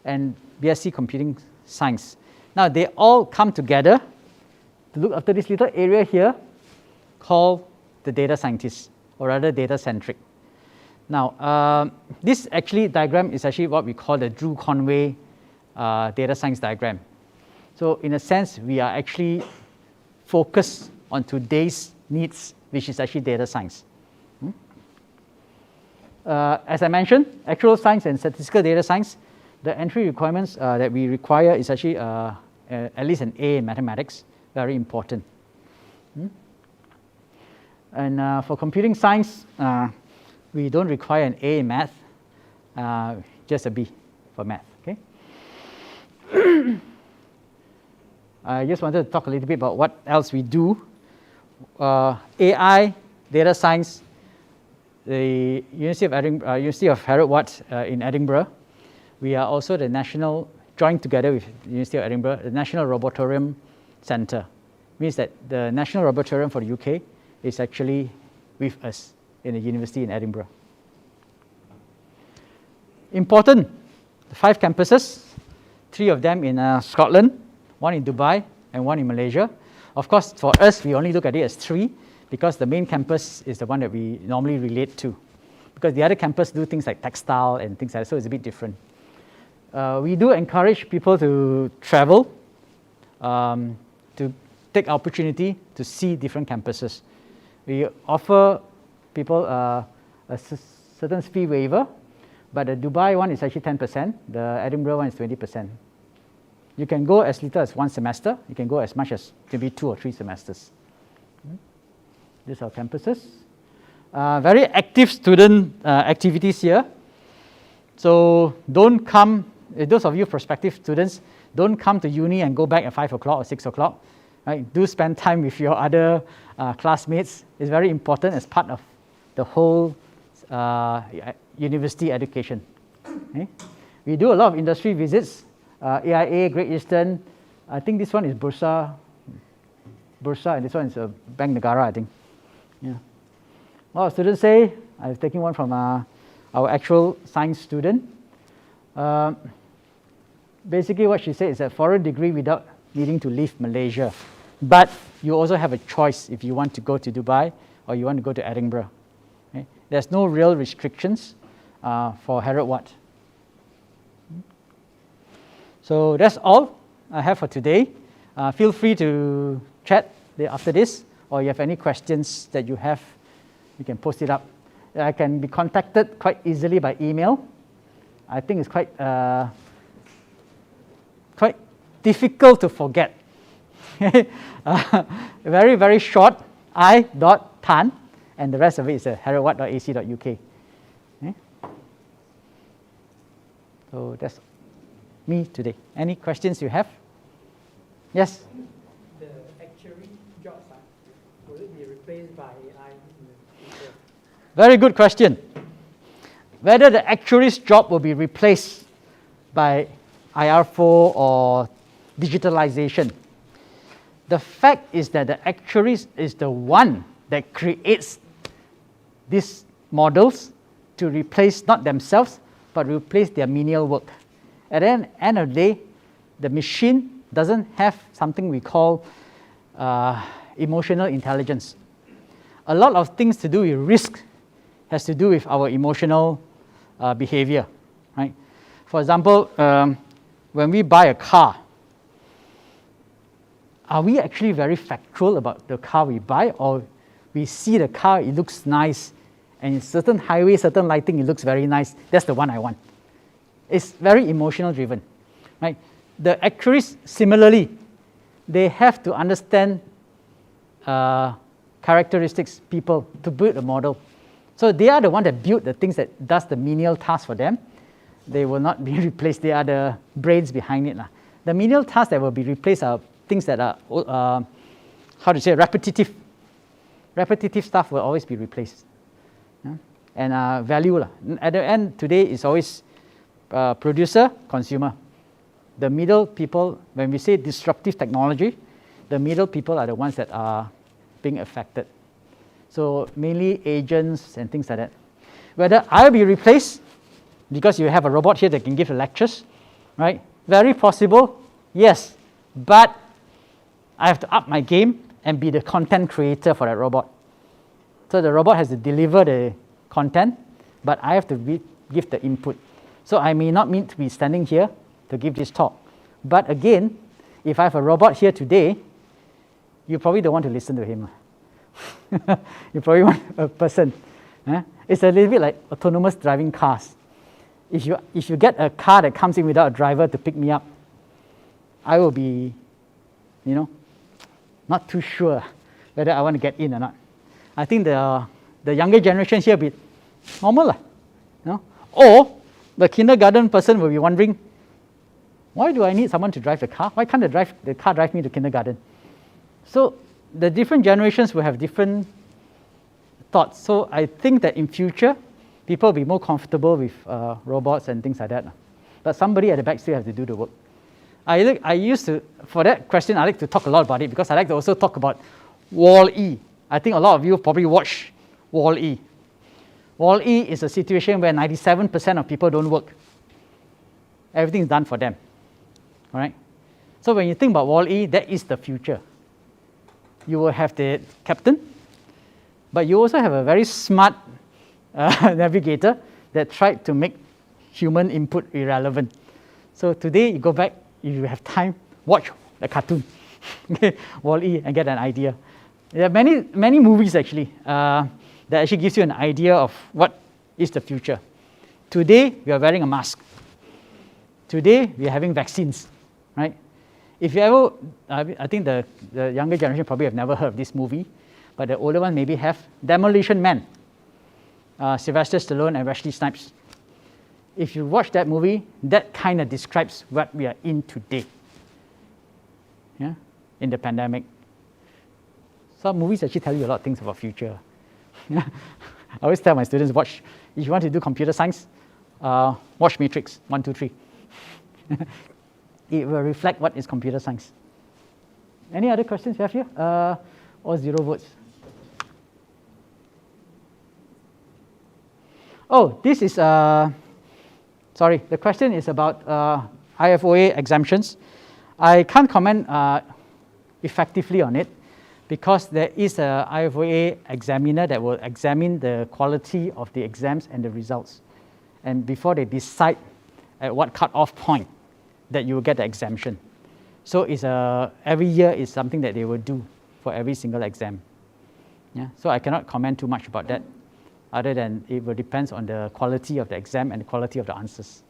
and BSc Computing Science. Now, they all come together to look after this little area here called the data scientist, or rather data-centric. Now, this actually diagram is actually what we call the Drew Conway data science diagram. So in a sense, we are actually focused on today's needs, which is actually data science. As I mentioned, actuarial science and statistical data science, the entry requirements that we require is actually at least an A in mathematics, very important. And for computing science, we don't require an A in math, just a B for math. Okay. I just wanted to talk a little bit about what else we do. AI, data science, the University of Heriot-Watt in Edinburgh. We are also the national, joined together with the University of Edinburgh, the National Robotorium Centre. Means that the National Robotorium for the UK is actually with us in the university in Edinburgh. Important, the 5 campuses, 3 of them in Scotland, 1 in Dubai, and 1 in Malaysia. Of course, for us, we only look at it as 3 because the main campus is the one that we normally relate to. Because the other campus do things like textile and things like that, so it's a bit different. We do encourage people to travel, to take opportunity to see different campuses. We offer people a certain fee waiver, but the Dubai one is actually 10%, the Edinburgh one is 20%. You can go as little as 1 semester, you can go as much as maybe 2 or 3 semesters. These are campuses. Very active student activities here. So don't come, those of you prospective students, don't come to uni and go back at 5 o'clock or 6 o'clock. Right? Do spend time with your other classmates. It's very important as part of the whole university education. Okay? We do a lot of industry visits, AIA, Great Eastern. I think this one is Bursa, and this one is Bank Negara, I think. Yeah. A lot of students say, I've taken one from our actual science student. Basically what she said is a foreign degree without needing to leave Malaysia. But you also have a choice if you want to go to Dubai or you want to go to Edinburgh. Okay? There's no real restrictions for Heriot-Watt. So that's all I have for today. Feel free to chat after this, or you have any questions that you have, you can post it up. I can be contacted quite easily by email. I think it's quite difficult to forget. Very, very short, i.tan, and the rest of it is heriotwatt.ac.uk. Okay? So that's me today. Any questions you have? Yes? The actuary jobs, will it be replaced by AI in the future? Very good question. Whether the actuary's job will be replaced by IR4 or digitalization. The fact is that the actuary is the one that creates these models to replace not themselves, but replace their menial work. At the end of the day, the machine doesn't have something we call emotional intelligence. A lot of things to do with risk has to do with our emotional behavior. Right? For example, when we buy a car, are we actually very factual about the car we buy, or we see the car, it looks nice, and in certain highway, certain lighting, it looks very nice, that's the one I want. It's very emotional driven. Right? The actuaries, similarly, they have to understand characteristics people to build a model. So they are the one that build the things that does the menial task for them. They will not be replaced. They are the brains behind it. The menial tasks that will be replaced are things that are, how to say, repetitive. Repetitive stuff will always be replaced. Yeah? And value. At the end, today is always producer, consumer. The middle people, when we say disruptive technology, the middle people are the ones that are being affected. So mainly agents and things like that. Whether I'll be replaced because you have a robot here that can give the lectures, right? Very possible, yes. But I have to up my game and be the content creator for that robot. So the robot has to deliver the content, but I have to give the input. So I may not mean to be standing here to give this talk. But again, if I have a robot here today, you probably don't want to listen to him. You probably want a person. It's a little bit like autonomous driving cars. If you get a car that comes in without a driver to pick me up, I will be, not too sure whether I want to get in or not. I think the younger generation here will be normal. Or the kindergarten person will be wondering, why do I need someone to drive the car? Why can't the car drive me to kindergarten? So the different generations will have different thoughts. So I think that in future, people will be more comfortable with robots and things like that. But somebody at the back still have to do the work. I used to, for that question, I like to talk a lot about it because I like to also talk about Wall-E. I think a lot of you probably watch Wall-E. Wall-E is a situation where 97% of people don't work. Everything is done for them. All right? So when you think about Wall-E, that is the future. You will have the captain, but you also have a very smart navigator that tried to make human input irrelevant. So today you go back, if you have time, watch the cartoon, Wall-E, and get an idea. There are many movies actually that actually gives you an idea of what is the future. Today we are wearing a mask. Today we are having vaccines, right? If you ever, I think the younger generation probably have never heard of this movie, but the older one maybe have. Demolition Man, Sylvester Stallone and Wesley Snipes. If you watch that movie, that kind of describes what we are in today, yeah, in the pandemic. Some movies actually tell you a lot of things about future. I always tell my students, watch, if you want to do computer science, watch Matrix 1, 2, 3. It will reflect what is computer science. Any other questions you have here? Or 0 votes? Oh, this is, sorry, the question is about IFOA exemptions. I can't comment effectively on it because there is a IFOA examiner that will examine the quality of the exams and the results. And before they decide at what cut-off point that you will get the exemption. So it's every year is something that they will do for every single exam. Yeah? So I cannot comment too much about that, other than it will depend on the quality of the exam and the quality of the answers.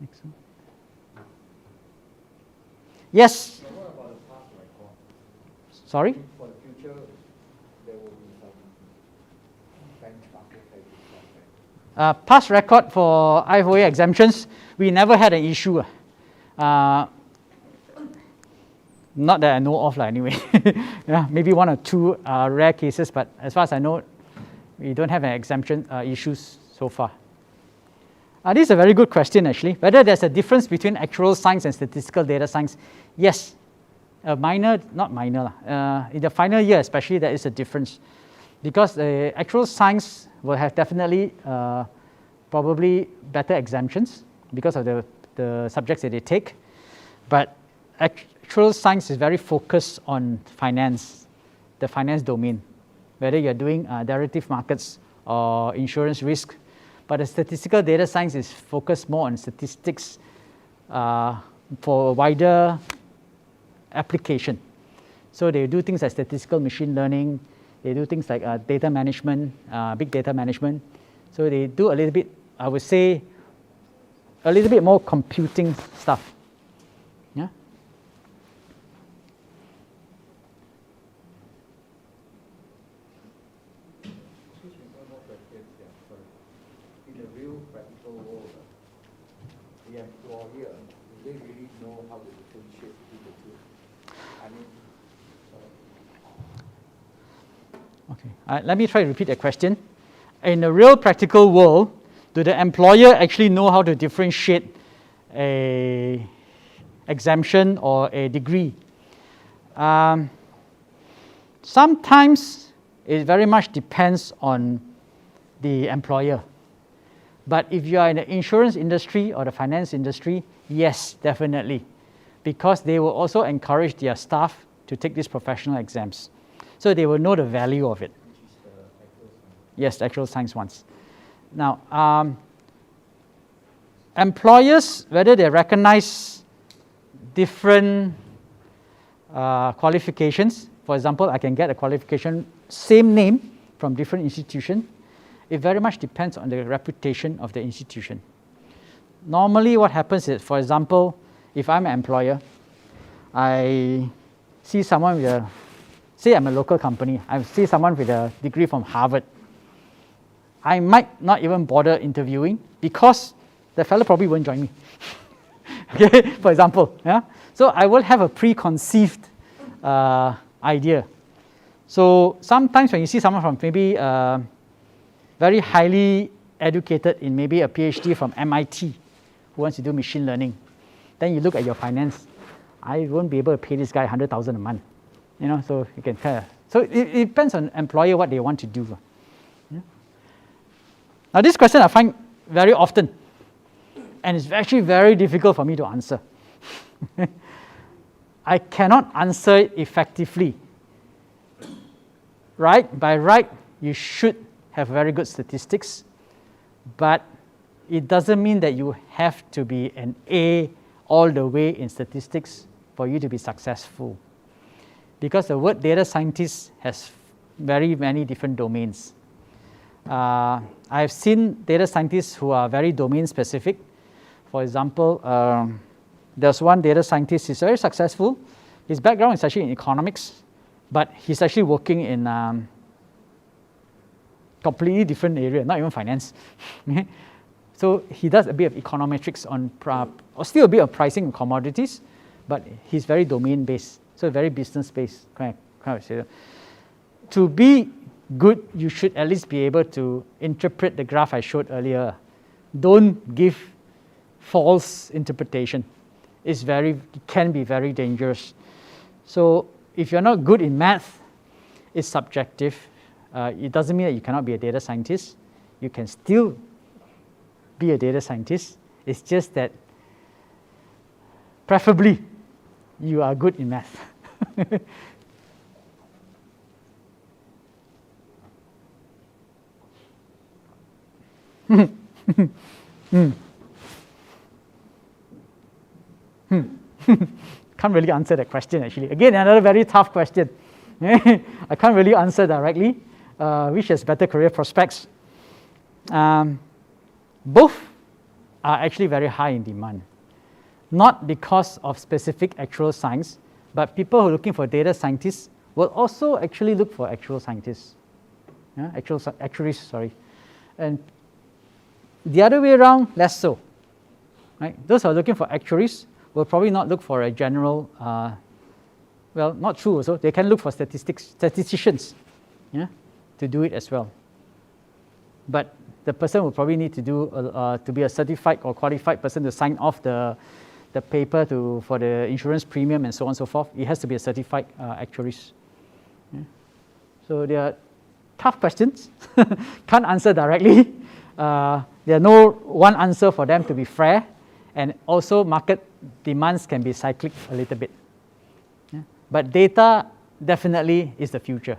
Next one. Yes? So what about the past record? Sorry? For the future, there will be some benchmarking. Past record for IFOA exemptions, we never had an issue. Not that I know of anyway. Yeah, maybe 1 or 2 rare cases, but as far as I know, we don't have an exemption issues so far. This is a very good question actually. Whether there's a difference between actuarial science and statistical data science. Yes, not minor. In the final year especially, there is a difference. Because actuarial science will have definitely probably better exemptions because of the subjects that they take. But actuarial science is very focused on finance, the finance domain, whether you're doing derivative markets or insurance risk. But the statistical data science is focused more on statistics for a wider application. So they do things like statistical machine learning, they do things like data management, big data management. So they do a little bit, I would say, a little bit more computing stuff. Yeah. question here. Sorry. In a real practical world, the employer, do they really know how to differentiate between the two? I mean, okay. Let me try to repeat the question. In a real practical world, do the employer actually know how to differentiate a exemption or a degree? Sometimes it very much depends on the employer. But if you are in the insurance industry or the finance industry, yes, definitely. Because they will also encourage their staff to take these professional exams. So they will know the value of it. Yes, the actual science ones. Now, employers, whether they recognize different qualifications, for example, I can get a qualification, same name from different institutions. It very much depends on the reputation of the institution. Normally what happens is, for example, if I'm an employer, I see someone with a, say I'm a local company, I see someone with a degree from Harvard. I might not even bother interviewing because the fellow probably won't join me. Okay, for example. Yeah? So I will have a preconceived idea. So sometimes when you see someone from maybe very highly educated in maybe a PhD from MIT who wants to do machine learning, then you look at your finance, I won't be able to pay this guy $100,000 a month. You know, so you can kind of, so it depends on employer what they want to do. Yeah? Now this question I find very often, and it's actually very difficult for me to answer. I cannot answer it effectively. Right? By right, you should have very good statistics, but it doesn't mean that you have to be an A all the way in statistics for you to be successful. Because the word data scientist has very many different domains. I've seen data scientists who are very domain specific. For example, there's one data scientist who's very successful. His background is actually in economics, but he's actually working in completely different area, not even finance. So he does a bit of econometrics on, or still a bit of pricing of commodities, but he's very domain based, so very business based kind of say. To be good, you should at least be able to interpret the graph I showed earlier. Don't give false interpretation. It can be very dangerous. So if you're not good in math, it's subjective. It doesn't mean that you cannot be a data scientist. You can still be a data scientist. It's just that preferably you are good in math. Can't really answer that question actually. Again, another very tough question. I can't really answer directly. Which has better career prospects? Both are actually very high in demand. Not because of specific actual science, but people who are looking for data scientists will also actually look for actual scientists. Yeah? Actuaries, sorry. And the other way around, less so. Right? Those who are looking for actuaries will probably not look for a general, well, not true also. They can look for statisticians, yeah, to do it as well. But the person will probably need to do to be a certified or qualified person to sign off the paper for the insurance premium and so on and so forth. It has to be a certified actuaries. Yeah. So they are tough questions. Can't answer directly. There are no one answer for them to be fair, and also market demands can be cyclic a little bit. Yeah. But data definitely is the future.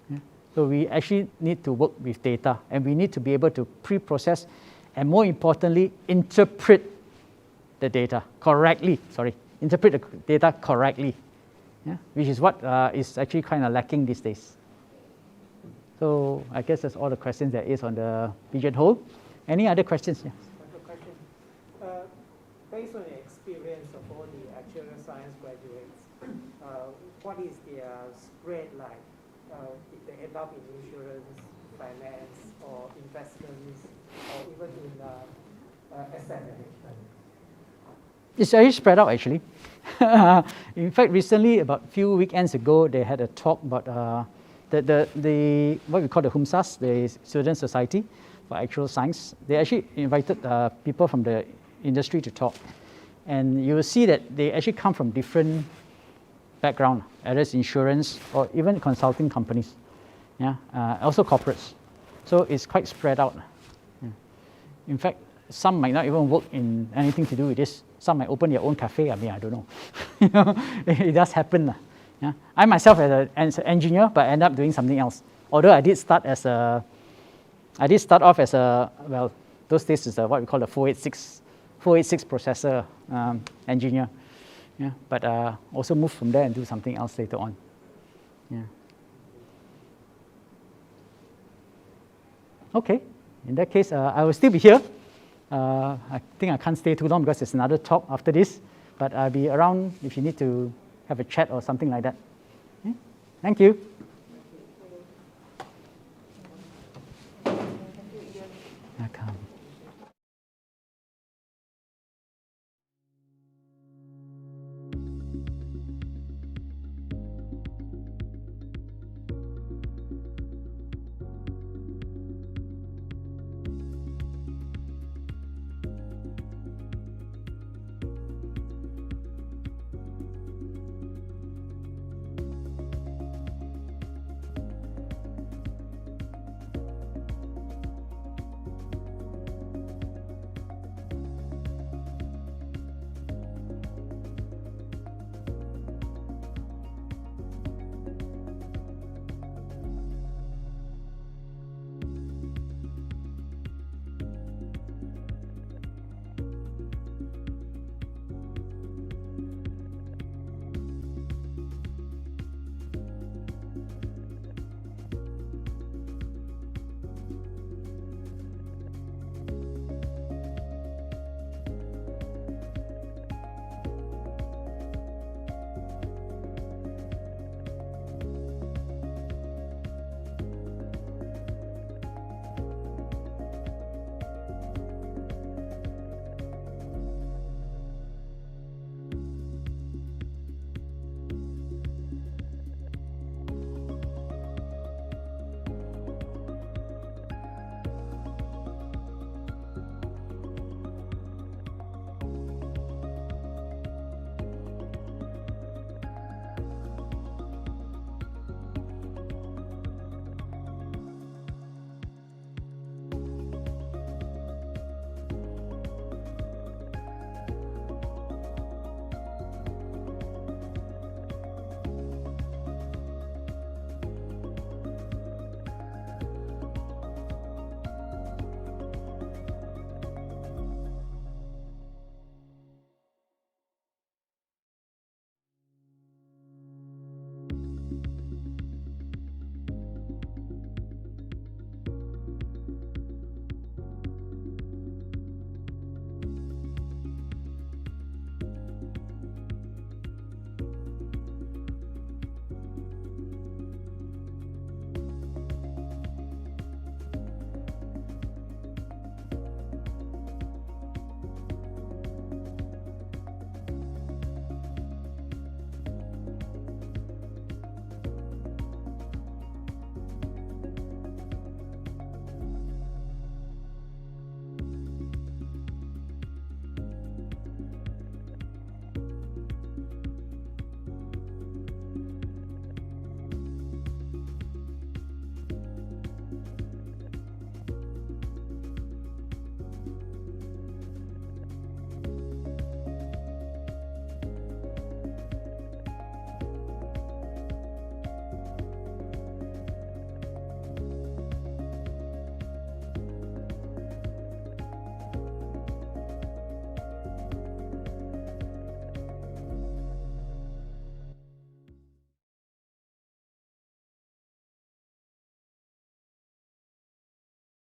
Yeah. So we actually need to work with data, and we need to be able to pre-process and, more importantly, interpret the data correctly. Interpret the data correctly, yeah? Which is what is actually kind of lacking these days. So I guess that's all the questions there is on the pigeonhole. Any other questions? Yeah. Based on the experience of all the actuarial science graduates, what is their spread like if they end up in insurance, finance or investments or even in asset management? It's very spread out actually. In fact, recently, about a few weekends ago, they had a talk about the what we call the HUMSAS, the Student Society for Actual Science. They actually invited people from the industry to talk. And you will see that they actually come from different background, whether it's insurance or even consulting companies, yeah, also corporates. So it's quite spread out. Yeah. In fact, some might not even work in anything to do with this. Some might open their own cafe. I mean, I don't know. You know, it does happen. Yeah. I myself as an engineer, but I ended up doing something else. Although I did start off as a, well, those days is what we call the 486 processor engineer. Yeah, but also moved from there and do something else later on. Yeah. Okay, in that case, I will still be here. I think I can't stay too long because there's another talk after this, but I'll be around if you need to have a chat or something like that. Okay? Thank you. Welcome.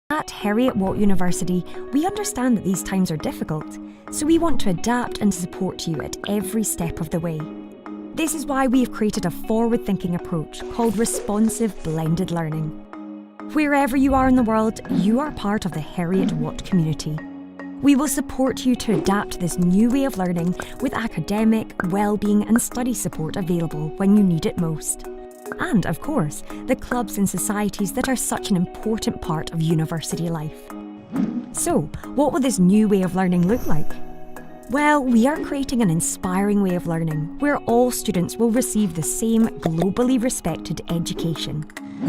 At Heriot-Watt University, we understand that these times are difficult, so we want to adapt and support you at every step of the way. This is why we have created a forward-thinking approach called responsive blended learning. Wherever you are in the world, you are part of the Heriot-Watt community. We will support you to adapt to this new way of learning with academic, well-being and study support available when you need it most. And, of course, the clubs and societies that are such an important part of university life. So, what will this new way of learning look like? Well, we are creating an inspiring way of learning where all students will receive the same globally respected education.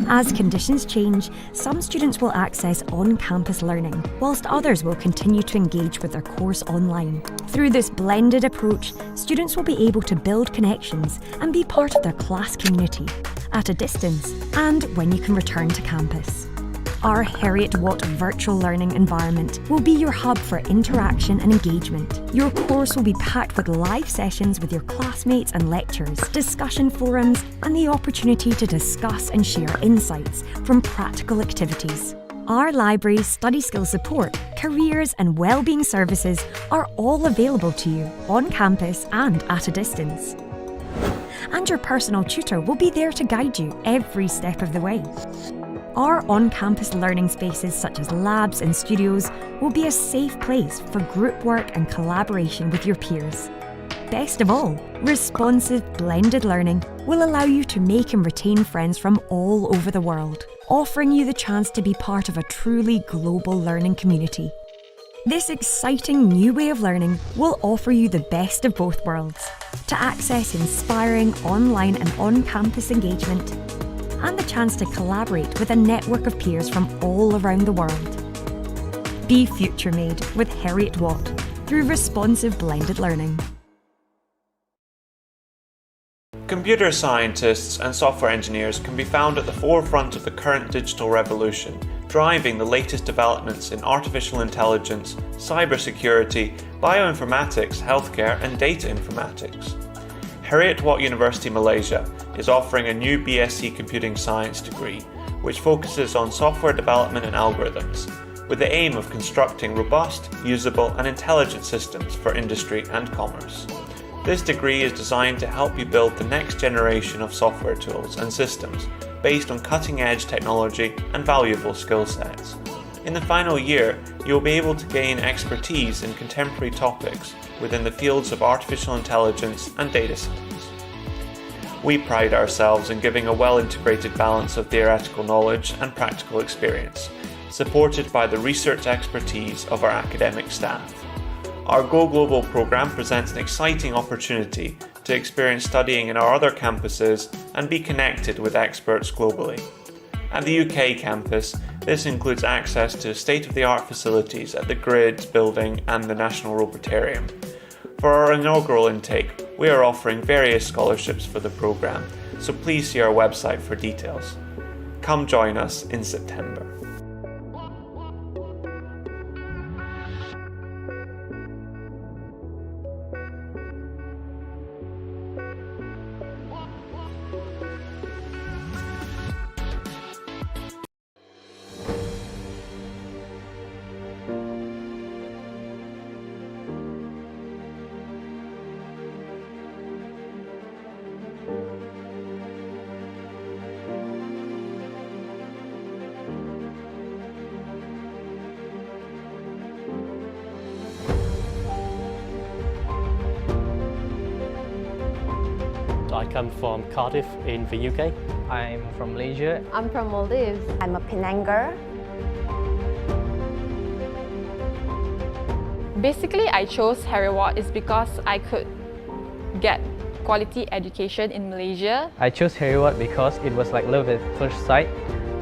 As conditions change, some students will access on-campus learning, whilst others will continue to engage with their course online. Through this blended approach, students will be able to build connections and be part of their class community, at a distance, and when you can return to campus. Our Heriot-Watt virtual learning environment will be your hub for interaction and engagement. Your course will be packed with live sessions with your classmates and lecturers, discussion forums, and the opportunity to discuss and share insights from practical activities. Our library, study skills support, careers and well-being services are all available to you on campus and at a distance. And your personal tutor will be there to guide you every step of the way. Our on-campus learning spaces such as labs and studios will be a safe place for group work and collaboration with your peers. Best of all, responsive blended learning will allow you to make and retain friends from all over the world, offering you the chance to be part of a truly global learning community. This exciting new way of learning will offer you the best of both worlds, to access inspiring online and on-campus engagement, and the chance to collaborate with a network of peers from all around the world. Be future-made with Heriot-Watt through responsive blended learning. Computer scientists and software engineers can be found at the forefront of the current digital revolution, driving the latest developments in artificial intelligence, cybersecurity, bioinformatics, healthcare, and data informatics. Heriot-Watt University Malaysia is offering a new BSc Computing Science degree, which focuses on software development and algorithms, with the aim of constructing robust, usable, and intelligent systems for industry and commerce. This degree is designed to help you build the next generation of software tools and systems based on cutting-edge technology and valuable skill sets. In the final year, you will be able to gain expertise in contemporary topics within the fields of artificial intelligence and data science. We pride ourselves in giving a well-integrated balance of theoretical knowledge and practical experience, supported by the research expertise of our academic staff. Our Go Global programme presents an exciting opportunity to experience studying in our other campuses and be connected with experts globally. At the UK campus, this includes access to state-of-the-art facilities at the Grid building and the National Robotarium. For our inaugural intake, we are offering various scholarships for the programme, so please see our website for details. Come join us in September. I come from Cardiff in the UK. I'm from Malaysia. I'm from Maldives. I'm a Penanganer. Basically, I chose Heriot-Watt is because I could get quality education in Malaysia. I chose Heriot-Watt because it was like love at first sight.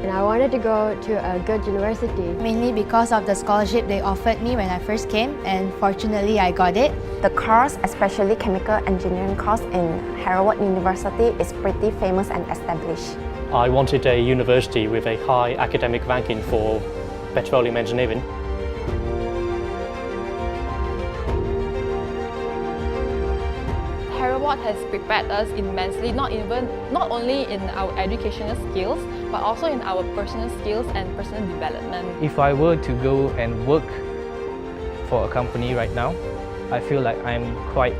And I wanted to go to a good university. Mainly because of the scholarship they offered me when I first came, and fortunately I got it. The course, especially chemical engineering course in Heriot-Watt University, is pretty famous and established. I wanted a university with a high academic ranking for petroleum engineering. Heriot-Watt has prepared us immensely, not only in our educational skills, but also in our personal skills and personal development. If I were to go and work for a company right now, I feel like I'm quite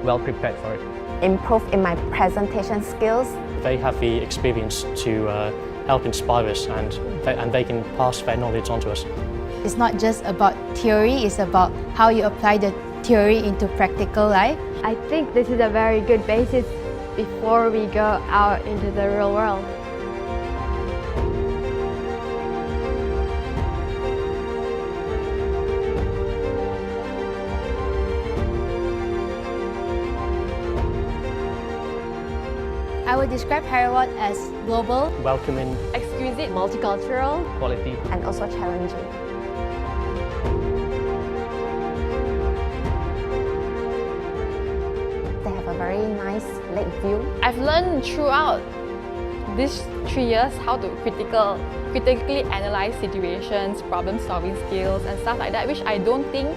well prepared for it. Improve in my presentation skills. They have the experience to help inspire us, and they can pass their knowledge on to us. It's not just about theory, it's about how you apply the theory into practical life. I think this is a very good basis before we go out into the real world. I would describe Heriot-Watt as global, welcoming, exquisite, multicultural, quality, and also challenging. They have a very nice lake view. I've learned throughout these 3 years how to critically analyze situations, problem-solving skills and stuff like that, which I don't think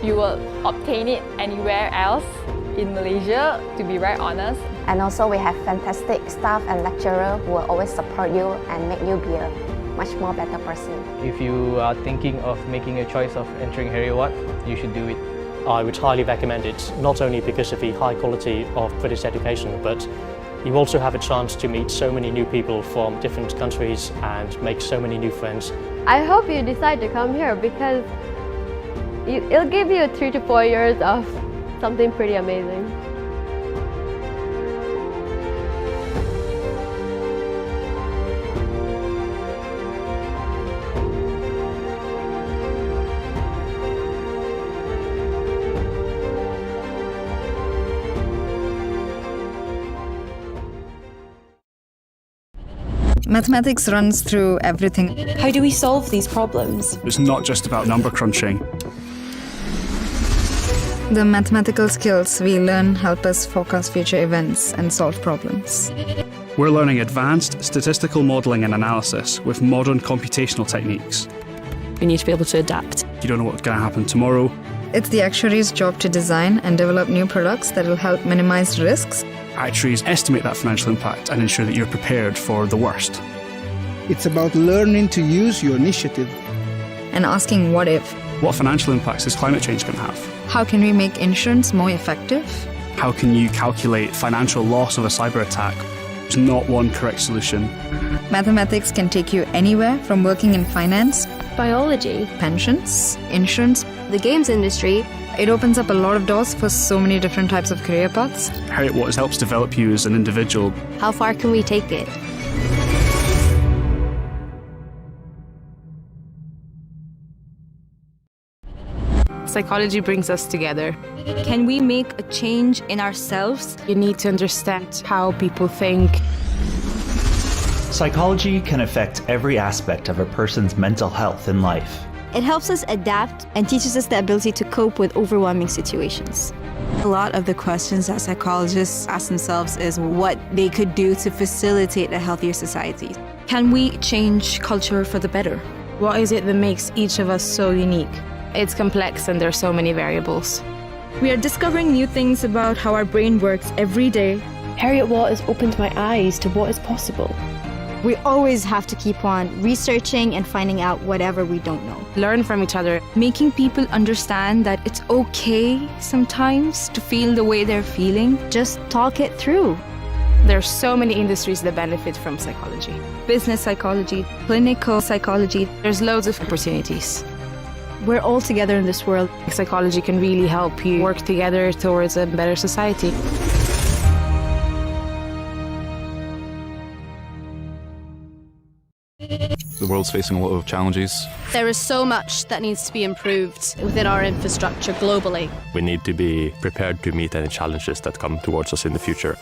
you will obtain it anywhere else in Malaysia, to be very honest. And also we have fantastic staff and lecturer who will always support you and make you be a much more better person. If you are thinking of making a choice of entering Heriot-Watt, you should do it. I would highly recommend it, not only because of the high quality of British education, but you also have a chance to meet so many new people from different countries and make so many new friends. I hope you decide to come here because it'll give you 3 to 4 years of something pretty amazing. Mathematics runs through everything. How do we solve these problems? It's not just about number crunching. The mathematical skills we learn help us forecast future events and solve problems. We're learning advanced statistical modelling and analysis with modern computational techniques. We need to be able to adapt. You don't know what's going to happen tomorrow. It's the actuary's job to design and develop new products that will help minimize risks. Actuaries estimate that financial impact and ensure that you're prepared for the worst. It's about learning to use your initiative. And asking what if. What financial impacts is climate change going to have? How can we make insurance more effective? How can you calculate financial loss of a cyber attack? There's not one correct solution. Mathematics can take you anywhere from working in finance, biology, pensions, insurance, the games industry. It opens up a lot of doors for so many different types of career paths. Heriot-Watt helps develop you as an individual. How far can we take it? Psychology brings us together. Can we make a change in ourselves? You need to understand how people think. Psychology can affect every aspect of a person's mental health in life. It helps us adapt and teaches us the ability to cope with overwhelming situations. A lot of the questions that psychologists ask themselves is what they could do to facilitate a healthier society. Can we change culture for the better? What is it that makes each of us so unique? It's complex and there are so many variables. We are discovering new things about how our brain works every day. Heriot-Watt has opened my eyes to what is possible. We always have to keep on researching and finding out whatever we don't know. Learn from each other. Making people understand that it's okay sometimes to feel the way they're feeling. Just talk it through. There are so many industries that benefit from psychology. Business psychology, clinical psychology. There's loads of opportunities. We're all together in this world. Psychology can really help you work together towards a better society. The world's facing a lot of challenges. There is so much that needs to be improved within our infrastructure globally. We need to be prepared to meet any challenges that come towards us in the future.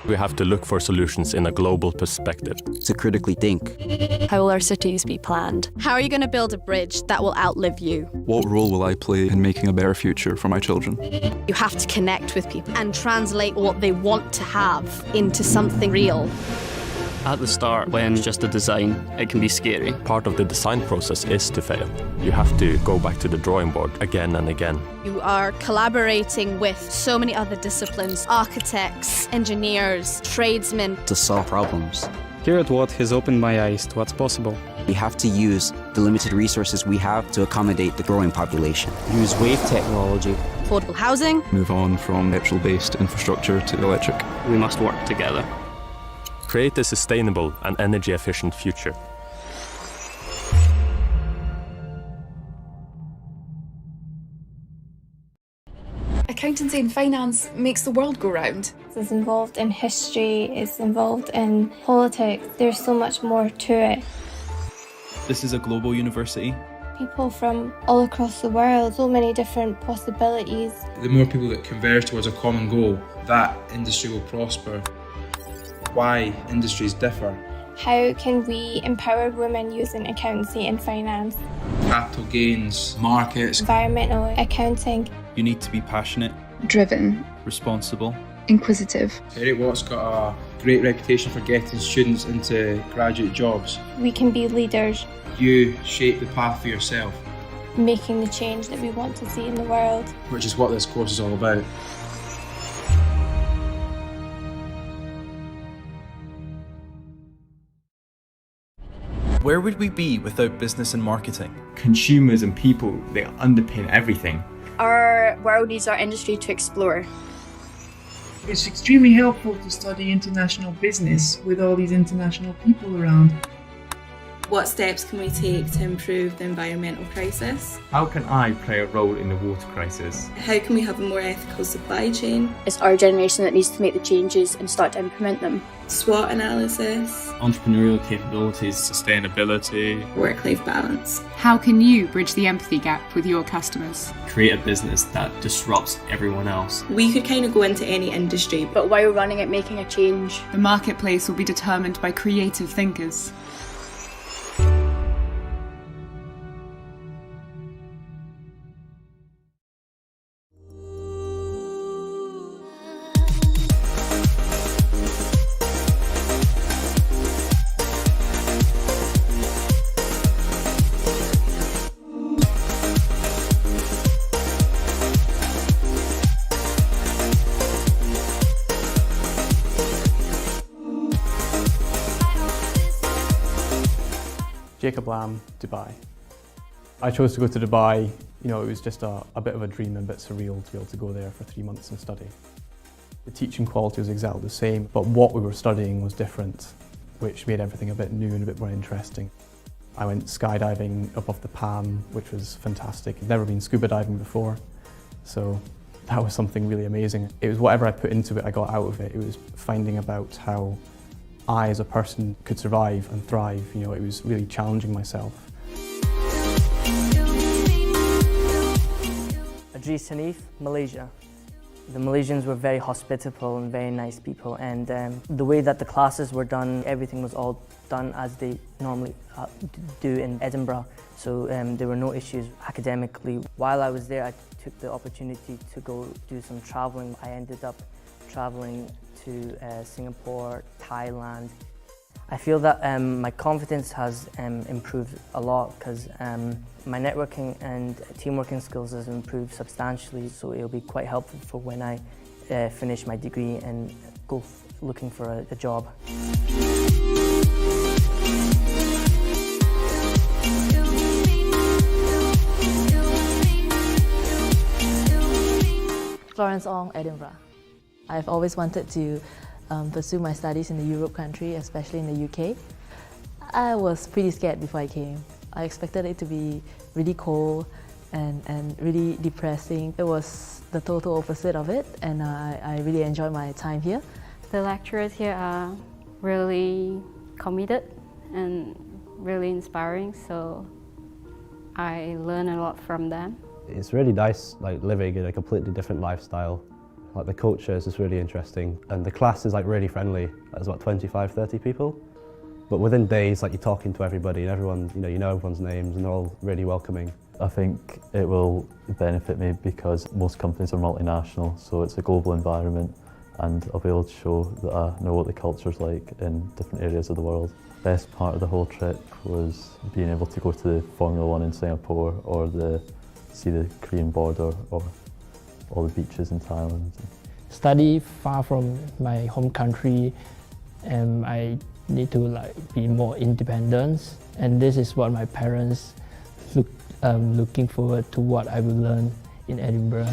We have to look for solutions in a global perspective. To critically think. How will our cities be planned? How are you going to build a bridge that will outlive you? What role will I play in making a better future for my children? You have to connect with people and translate what they want to have into something real. At the start, when it's just a design, it can be scary. Part of the design process is to fail. You have to go back to the drawing board again and again. You are collaborating with so many other disciplines, architects, engineers, tradesmen. To solve problems. Heriot-Watt has opened my eyes to what's possible. We have to use the limited resources we have to accommodate the growing population. Use wave technology. Affordable housing. Move on from petrol-based infrastructure to electric. We must work together. Create a sustainable and energy-efficient future. Accountancy and finance makes the world go round. It's involved in history, it's involved in politics. There's so much more to it. This is a global university. People from all across the world, so many different possibilities. The more people that converge towards a common goal, that industry will prosper. Why industries differ. How can we empower women using accountancy and finance? Capital gains, markets. Environmental accounting. You need to be passionate, driven, responsible, inquisitive. Heriot-Watt's got a great reputation for getting students into graduate jobs. We can be leaders. You shape the path for yourself. Making the change that we want to see in the world. Which is what this course is all about. Where would we be without business and marketing? Consumers and people, they underpin everything. Our world needs our industry to explore. It's extremely helpful to study international business with all these international people around. What steps can we take to improve the environmental crisis? How can I play a role in the water crisis? How can we have a more ethical supply chain? It's our generation that needs to make the changes and start to implement them. SWOT analysis, Entrepreneurial capabilities, sustainability, work-life balance. How can you bridge the empathy gap with your customers? Create a business that disrupts everyone else. We could kind of go into any industry, but while running it, making a change. The marketplace will be determined by creative thinkers. Jacob Lamb, Dubai. I chose to go to Dubai, it was just a bit of a dream and a bit surreal to be able to go there for 3 months and study. The teaching quality was exactly the same, but what we were studying was different, which made everything a bit new and a bit more interesting. I went skydiving above the Palm, which was fantastic. I'd never been scuba diving before, so that was something really amazing. It was whatever I put into it, I got out of it. It was finding about how I, as a person, could survive and thrive. It was really challenging myself. Adris Hanif, Malaysia. The Malaysians were very hospitable and very nice people, and the way that the classes were done, everything was all done as they normally do in Edinburgh, so there were no issues academically. While I was there, I took the opportunity to go do some travelling. I ended up travelling to Singapore, Thailand. I feel that my confidence has improved a lot because my networking and teamworking skills has improved substantially, so it'll be quite helpful for when I finish my degree and go looking for a job. Florence Ong, Edinburgh. I've always wanted to pursue my studies in the Europe country, especially in the UK. I was pretty scared before I came. I expected it to be really cold and really depressing. It was the total opposite of it, and I really enjoyed my time here. The lecturers here are really committed and really inspiring, so I learn a lot from them. It's really nice, living in a completely different lifestyle. The culture is just really interesting, and the class is really friendly. There's about 25, 30 people. But within days, you're talking to everybody and everyone, you know everyone's names and they're all really welcoming. I think it will benefit me because most companies are multinational, so it's a global environment, and I'll be able to show that I know what the culture's like in different areas of the world. Best part of the whole trip was being able to go to the Formula 1 in Singapore, or see the Korean border, or all the beaches in Thailand. Study far from my home country, and I need to be more independent, and this is what my parents looking forward to what I will learn in Edinburgh.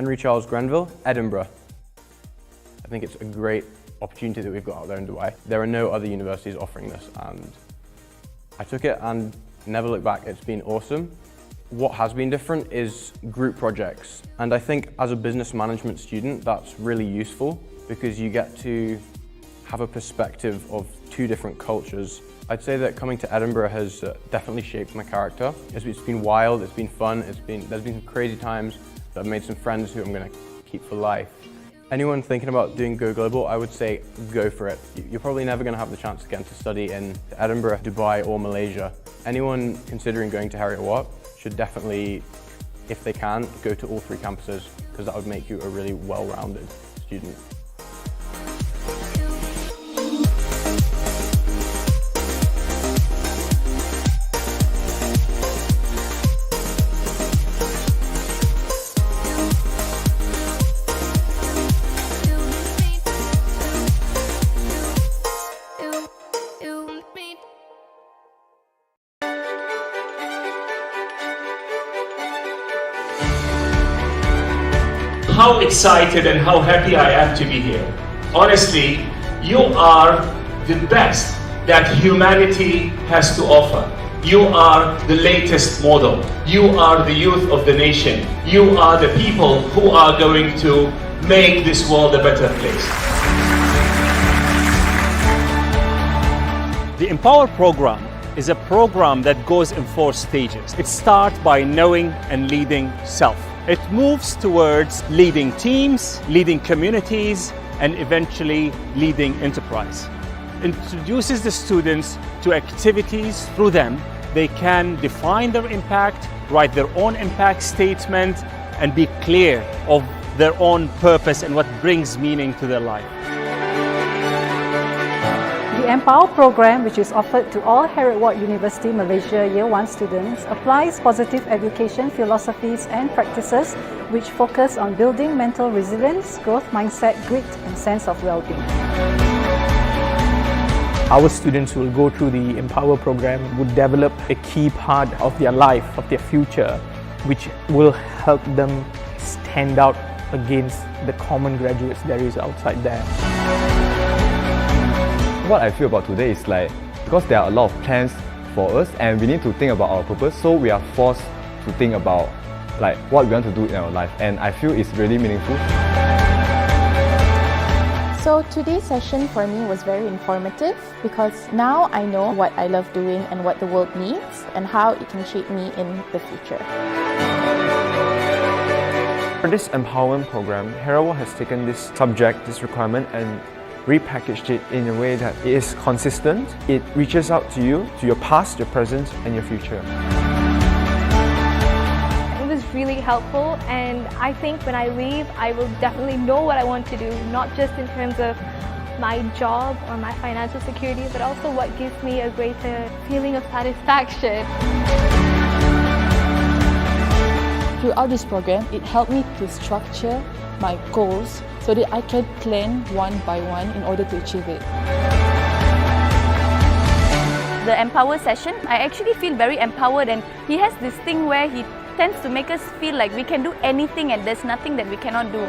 Henry Charles Grenville, Edinburgh. I think it's a great opportunity that we've got out there in Dubai. There are no other universities offering this, and I took it and never looked back. It's been awesome. What has been different is group projects, and I think as a business management student that's really useful because you get to have a perspective of two different cultures. I'd say that coming to Edinburgh has definitely shaped my character. It's been wild, it's been fun, there's been some crazy times that I've made some friends who I'm going to keep for life. Anyone thinking about doing Go Global, I would say go for it. You're probably never going to have the chance again to study in Edinburgh, Dubai or Malaysia. Anyone considering going to Heriot-Watt should definitely, if they can, go to all three campuses because that would make you a really well-rounded student. How excited and how happy I am to be here. Honestly, you are the best that humanity has to offer. You are the latest model. You are the youth of the nation. You are the people who are going to make this world a better place. The Empower program is a program that goes in 4 stages. It starts by knowing and leading self. It moves towards leading teams, leading communities, and eventually leading enterprise. Introduces the students to activities. Through them, they can define their impact, write their own impact statement, and be clear of their own purpose and what brings meaning to their life. The Empower program, which is offered to all Heriot-Watt University Malaysia Year 1 students, applies positive education philosophies and practices which focus on building mental resilience, growth mindset, grit, and sense of well-being. Our students will go through the Empower program, would develop a key part of their life, of their future, which will help them stand out against the common graduates there is outside there. What I feel about today is like, because there are a lot of plans for us and we need to think about our purpose, so we are forced to think about like what we want to do in our life, and I feel it's really meaningful. So today's session for me was very informative because now I know what I love doing and what the world needs and how it can shape me in the future. For this empowerment program, Heriot-Watt has taken this subject, this requirement, and repackaged it in a way that it is consistent. It reaches out to you, to your past, your present, and your future. It was really helpful, and I think when I leave, I will definitely know what I want to do, not just in terms of my job or my financial security, but also what gives me a greater feeling of satisfaction. Throughout this program, it helped me to structure my goals so that I can plan one by one in order to achieve it. The Empower session, I actually feel very empowered, and he has this thing where he tends to make us feel like we can do anything and there's nothing that we cannot do.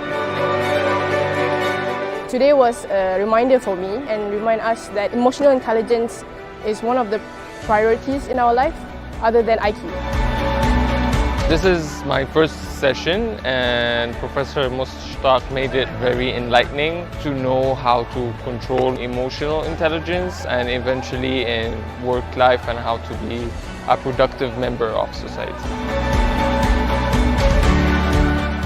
Today was a reminder for me and remind us that emotional intelligence is one of the priorities in our life other than IQ. This is my first session, and Professor Mushtaq made it very enlightening to know how to control emotional intelligence and eventually in work life and how to be a productive member of society.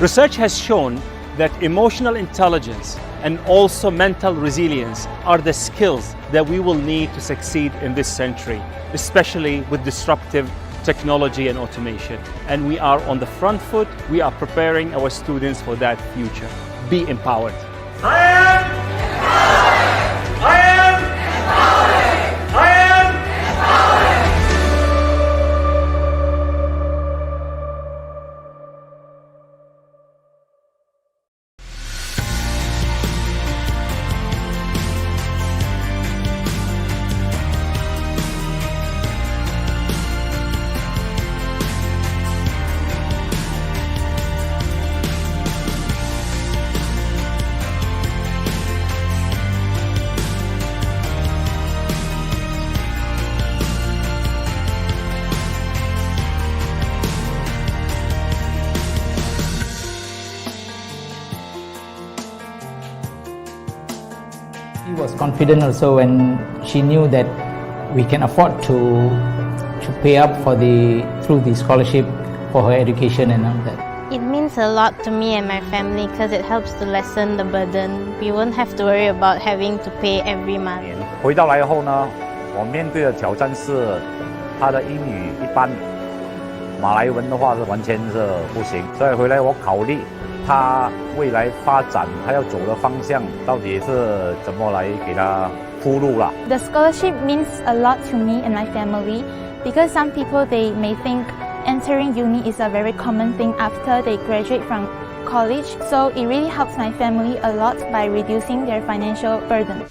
Research has shown that emotional intelligence and also mental resilience are the skills that we will need to succeed in this century, especially with disruptive technology and automation. And we are on the front foot. We are preparing our students for that future. Be empowered. I am empowered! I am empowered! I am empowered! was confident also when she knew that we can afford to pay up through the scholarship for her education and all that. It means a lot to me and my family because it helps to lessen the burden. We won't have to worry about having to pay every month. 回到来后呢，我面对的挑战是他的英语一般，马来文的话是完全是不行，所以回来我考虑他未来发展他要走的方向到底是怎么来给他铺路啦。 The scholarship means a lot to me and my family because some people they may think entering uni is a very common thing after they graduate from college, so it really helps my family a lot by reducing their financial burden.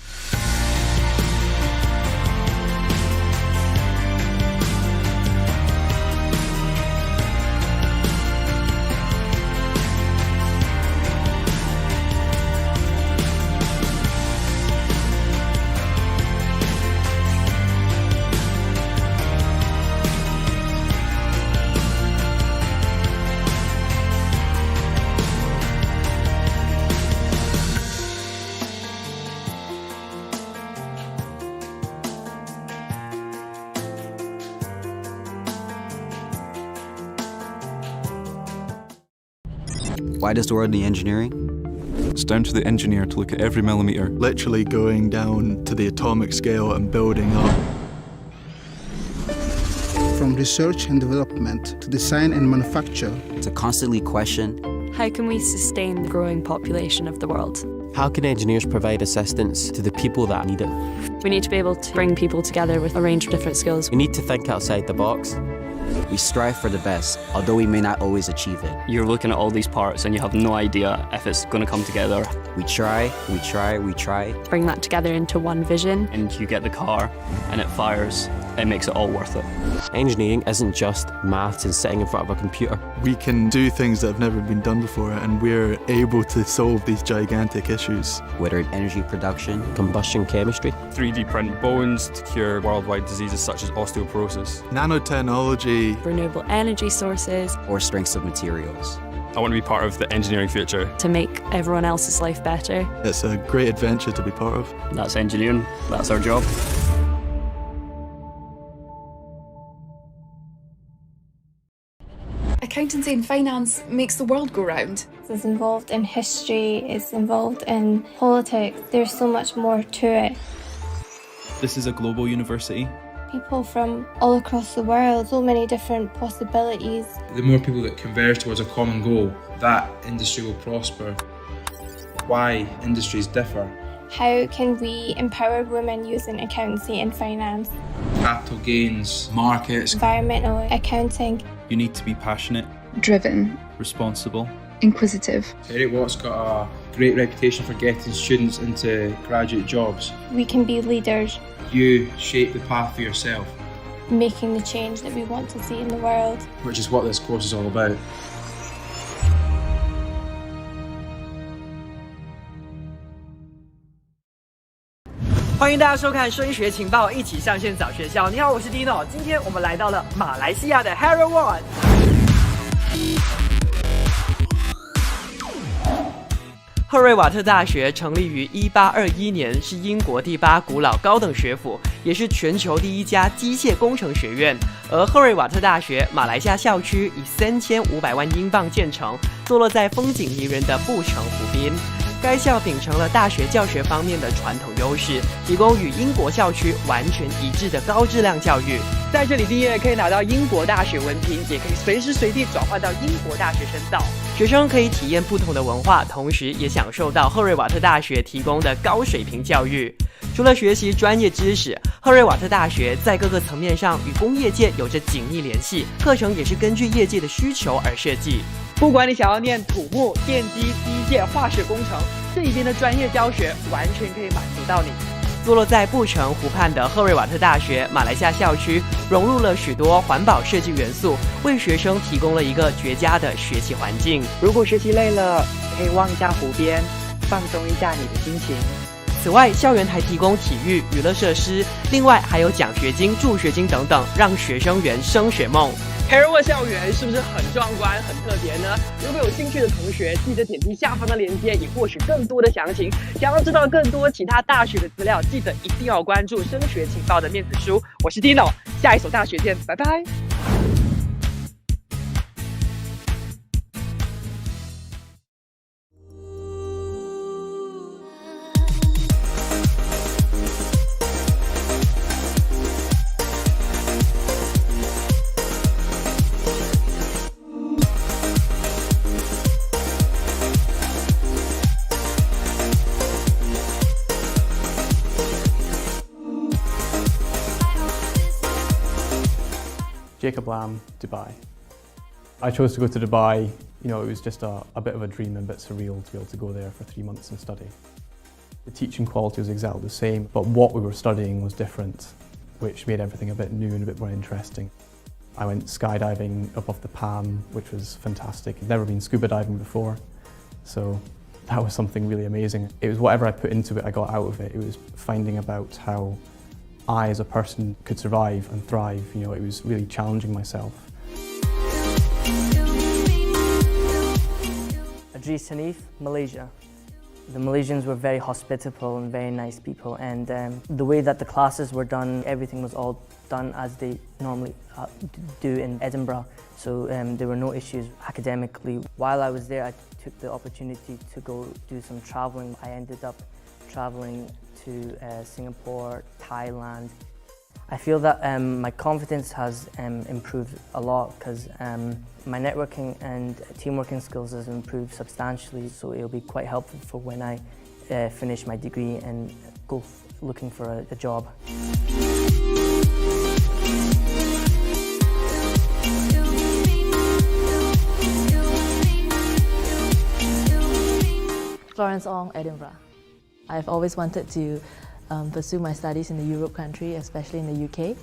Why does the world need engineering? It's down to the engineer to look at every millimetre. Literally going down to the atomic scale and building up. From research and development to design and manufacture. To constantly question, how can we sustain the growing population of the world? How can engineers provide assistance to the people that need it? We need to be able to bring people together with a range of different skills. We need to think outside the box. We strive for the best, although we may not always achieve it. You're looking at all these parts and you have no idea if it's going to come together. We try. Bring that together into one vision. And you get the car and it fires. It makes it all worth it. Engineering isn't just maths and sitting in front of a computer. We can do things that have never been done before and we're able to solve these gigantic issues. Whether in energy production, combustion chemistry, 3D print bones to cure worldwide diseases such as osteoporosis, nanotechnology, renewable energy sources, or strengths of materials. I want to be part of the engineering future. To make everyone else's life better. It's a great adventure to be part of. That's engineering. That's our job. Accountancy and finance makes the world go round. It's involved in history, it's involved in politics. There's so much more to it. This is a global university. People from all across the world, so many different possibilities. The more people that converge towards a common goal, that industry will prosper. Why industries differ. How can we empower women using accountancy and finance? Capital gains, markets, environmental accounting. You need to be passionate, driven, responsible, inquisitive. Heriot-Watt's got a great reputation for getting students into graduate jobs. We can be leaders. You shape the path for yourself. Making the change that we want to see in the world. Which is what this course is all about. 欢迎大家收看升学情报，一起上线找学校。你好，我是 Dino， 今天我们来到了马来西亚的 Heriot-Watt。赫瑞瓦特大学成立于1821年，是英国第8古老高等学府，也是全球第1家机械工程学院。而赫瑞瓦特大学马来西亚校区以3500万英镑建成，坐落在风景迷人的布城湖边。该校秉承了大学教学方面的传统优势，提供与英国校区完全一致的高质量教育。在这里毕业可以拿到英国大学文凭，也可以随时随地转换到英国大学深造。学生可以体验不同的文化，同时也享受到赫瑞瓦特大学提供的高水平教育。除了学习专业知识，赫瑞瓦特大学在各个层面上与工业界有着紧密联系，课程也是根据业界的需求而设计。不管你想要念土木、电机、机械、化学工程，这一边的专业教学完全可以满足到你。坐落在布城湖畔的赫瑞瓦特大学马来西亚校区，融入了许多环保设计元素，为学生提供了一个绝佳的学习环境。如果学习累了，可以望一下湖边，放松一下你的心情。此外，校园还提供体育、娱乐设施，另外还有奖学金、助学金等等，让学生圆升学梦。Heriot-Watt 校园是不是很壮观、很特别呢？如果有兴趣的同学，记得点击下方的链接，以获取更多的详情。想要知道更多其他大学的资料，记得一定要关注升学情报的面子书。我是 Dino， 下一所大学见，拜拜。Jacob Lamb, Dubai. I chose to go to Dubai, it was just a bit of a dream and a bit surreal to be able to go there for 3 months and study. The teaching quality was exactly the same, but what we were studying was different, which made everything a bit new and a bit more interesting. I went skydiving above the Palm, which was fantastic. I'd never been scuba diving before, so that was something really amazing. It was whatever I put into it, I got out of it. It was finding about how I as a person could survive and thrive. It was really challenging myself. Adris Hanif, Malaysia. The Malaysians were very hospitable and very nice people, and the way that the classes were done, everything was all done as they normally do in Edinburgh, so there were no issues academically. While I was there, I took the opportunity to go do some traveling. I ended up traveling to Singapore, Thailand. I feel that my confidence has improved a lot because my networking and teamworking skills has improved substantially, so it'll be quite helpful for when I finish my degree and go looking for a job. Florence Ong, Edinburgh. I've always wanted to pursue my studies in the Europe country, especially in the UK.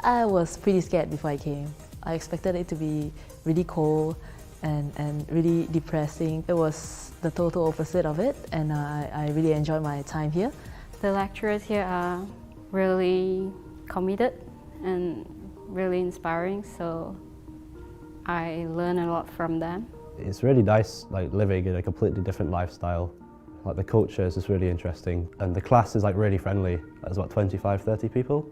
I was pretty scared before I came. I expected it to be really cold and really depressing. It was the total opposite of it, and I really enjoyed my time here. The lecturers here are really committed and really inspiring, so I learn a lot from them. It's really nice, living in a completely different lifestyle. The culture is just really interesting, and the class is really friendly. There's about 25, 30 people.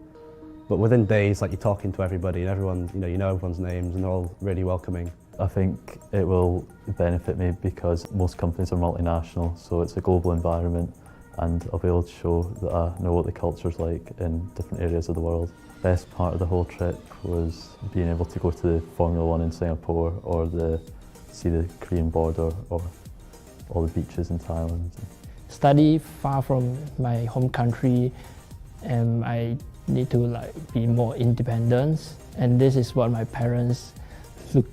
But within days, you're talking to everybody and everyone, you know everyone's names and they're all really welcoming. I think it will benefit me because most companies are multinational, so it's a global environment, and I'll be able to show that I know what the culture's like in different areas of the world. Best part of the whole trip was being able to go to the Formula 1 in Singapore, or see the Korean border, or all the beaches in Thailand. Study far from my home country, and I need to be more independent, and this is what my parents look.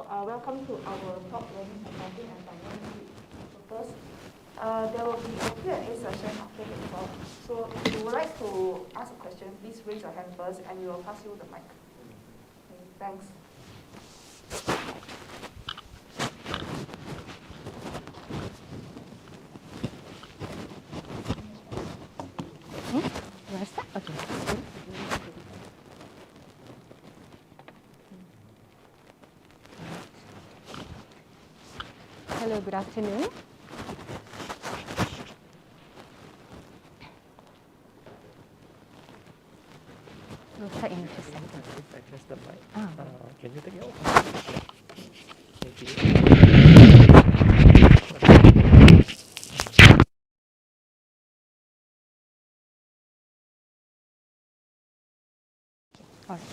welcome to our talk learning accounting and finance week. So first, there will be a Q&A session after the talk. So if you would like to ask a question, please raise your hand first and we will pass you the mic. Okay, thanks. Okay. Hello, good afternoon. We'll start in just a second. Access the mic. Can you take it off? Thank you. All right.